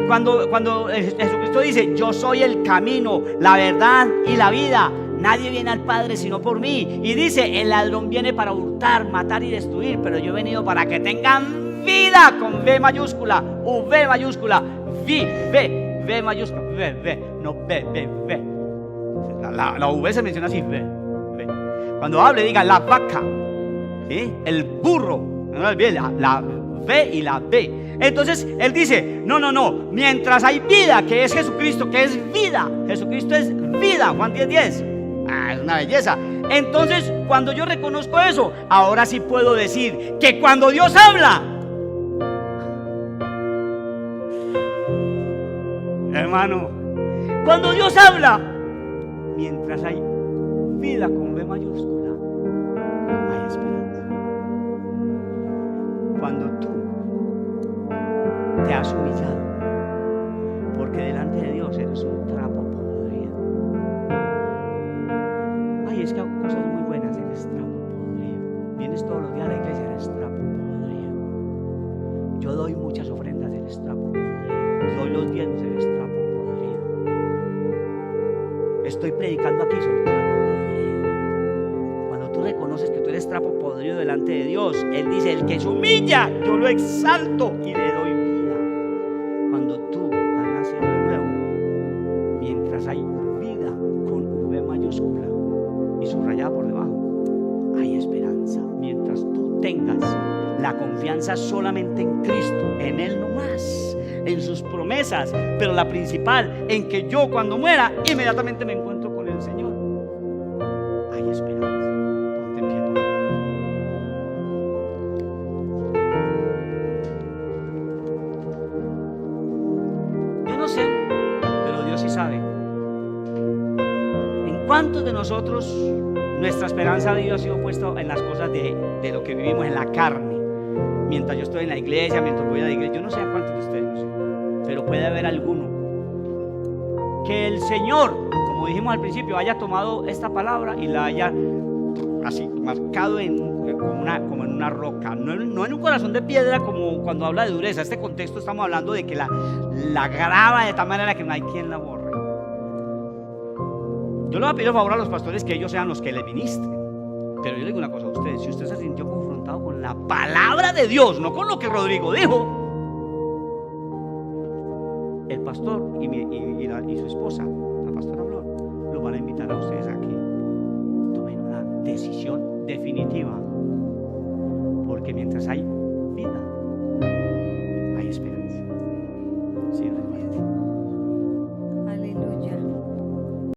cuando Jesucristo dice: yo soy el camino, la verdad y la vida, nadie viene al Padre sino por mí. Y dice: el ladrón viene para hurtar, matar y destruir, pero yo he venido para que tengan vida, con V mayúscula, V mayúscula, V mayúscula, V. La V se menciona así, V. Cuando hable, diga la vaca, ¿sí? El burro, no la V y la B. Entonces él dice: no, mientras hay vida, que es Jesucristo, que es vida. Jesucristo es vida, Juan 10:10. Es una belleza. Entonces, cuando yo reconozco eso, ahora sí puedo decir que cuando Dios habla, hermano. Cuando Dios habla, mientras hay vida con B mayúscula, hay esperanza. Cuando tú te has humillado, porque delante de Dios eres un trapo podrido. Ay, es que hago cosas muy buenas, eres trapo podrido. Vienes todos los días a la iglesia, eres trapo podrido. Yo doy muchas ofrendas, eres trapo podrido. Doy los diezmos, eres trapo podrido. Estoy predicando aquí, soy trapo podrido. Cuando tú reconoces que tú eres trapo podrido delante de Dios, Él dice: el que se humilla, yo lo exalto y le doy vida. Cuando tú has nacido de nuevo, mientras hay vida con V mayúscula y subrayada por debajo, hay esperanza. Mientras tú tengas la confianza solamente en Cristo, en Él nomás, en sus promesas, pero la principal, en que yo cuando muera inmediatamente me encuentro con el Señor, hay esperanza. Ponte en pie. Yo no sé, pero Dios sí sabe en cuántos de nosotros nuestra esperanza de Dios ha sido puesta en las cosas de lo que vivimos, en la carne. Mientras yo estoy en la iglesia, mientras voy a la iglesia, yo no sé a cuántos de ustedes, pero puede haber alguno que el Señor, como dijimos al principio, haya tomado esta palabra y la haya así marcado como en una roca, no en un corazón de piedra, como cuando habla de dureza. Este contexto estamos hablando de que la grava de tal manera que no hay quien la borre. Yo le voy a pedir el favor a los pastores que ellos sean los que les ministren, pero yo le digo una cosa a ustedes: si usted se sintió confrontado con la palabra de Dios, no con lo que Rodrigo dijo, el pastor y su esposa, la pastora Flor, los van a invitar a ustedes a que tomen una decisión definitiva, porque mientras hay vida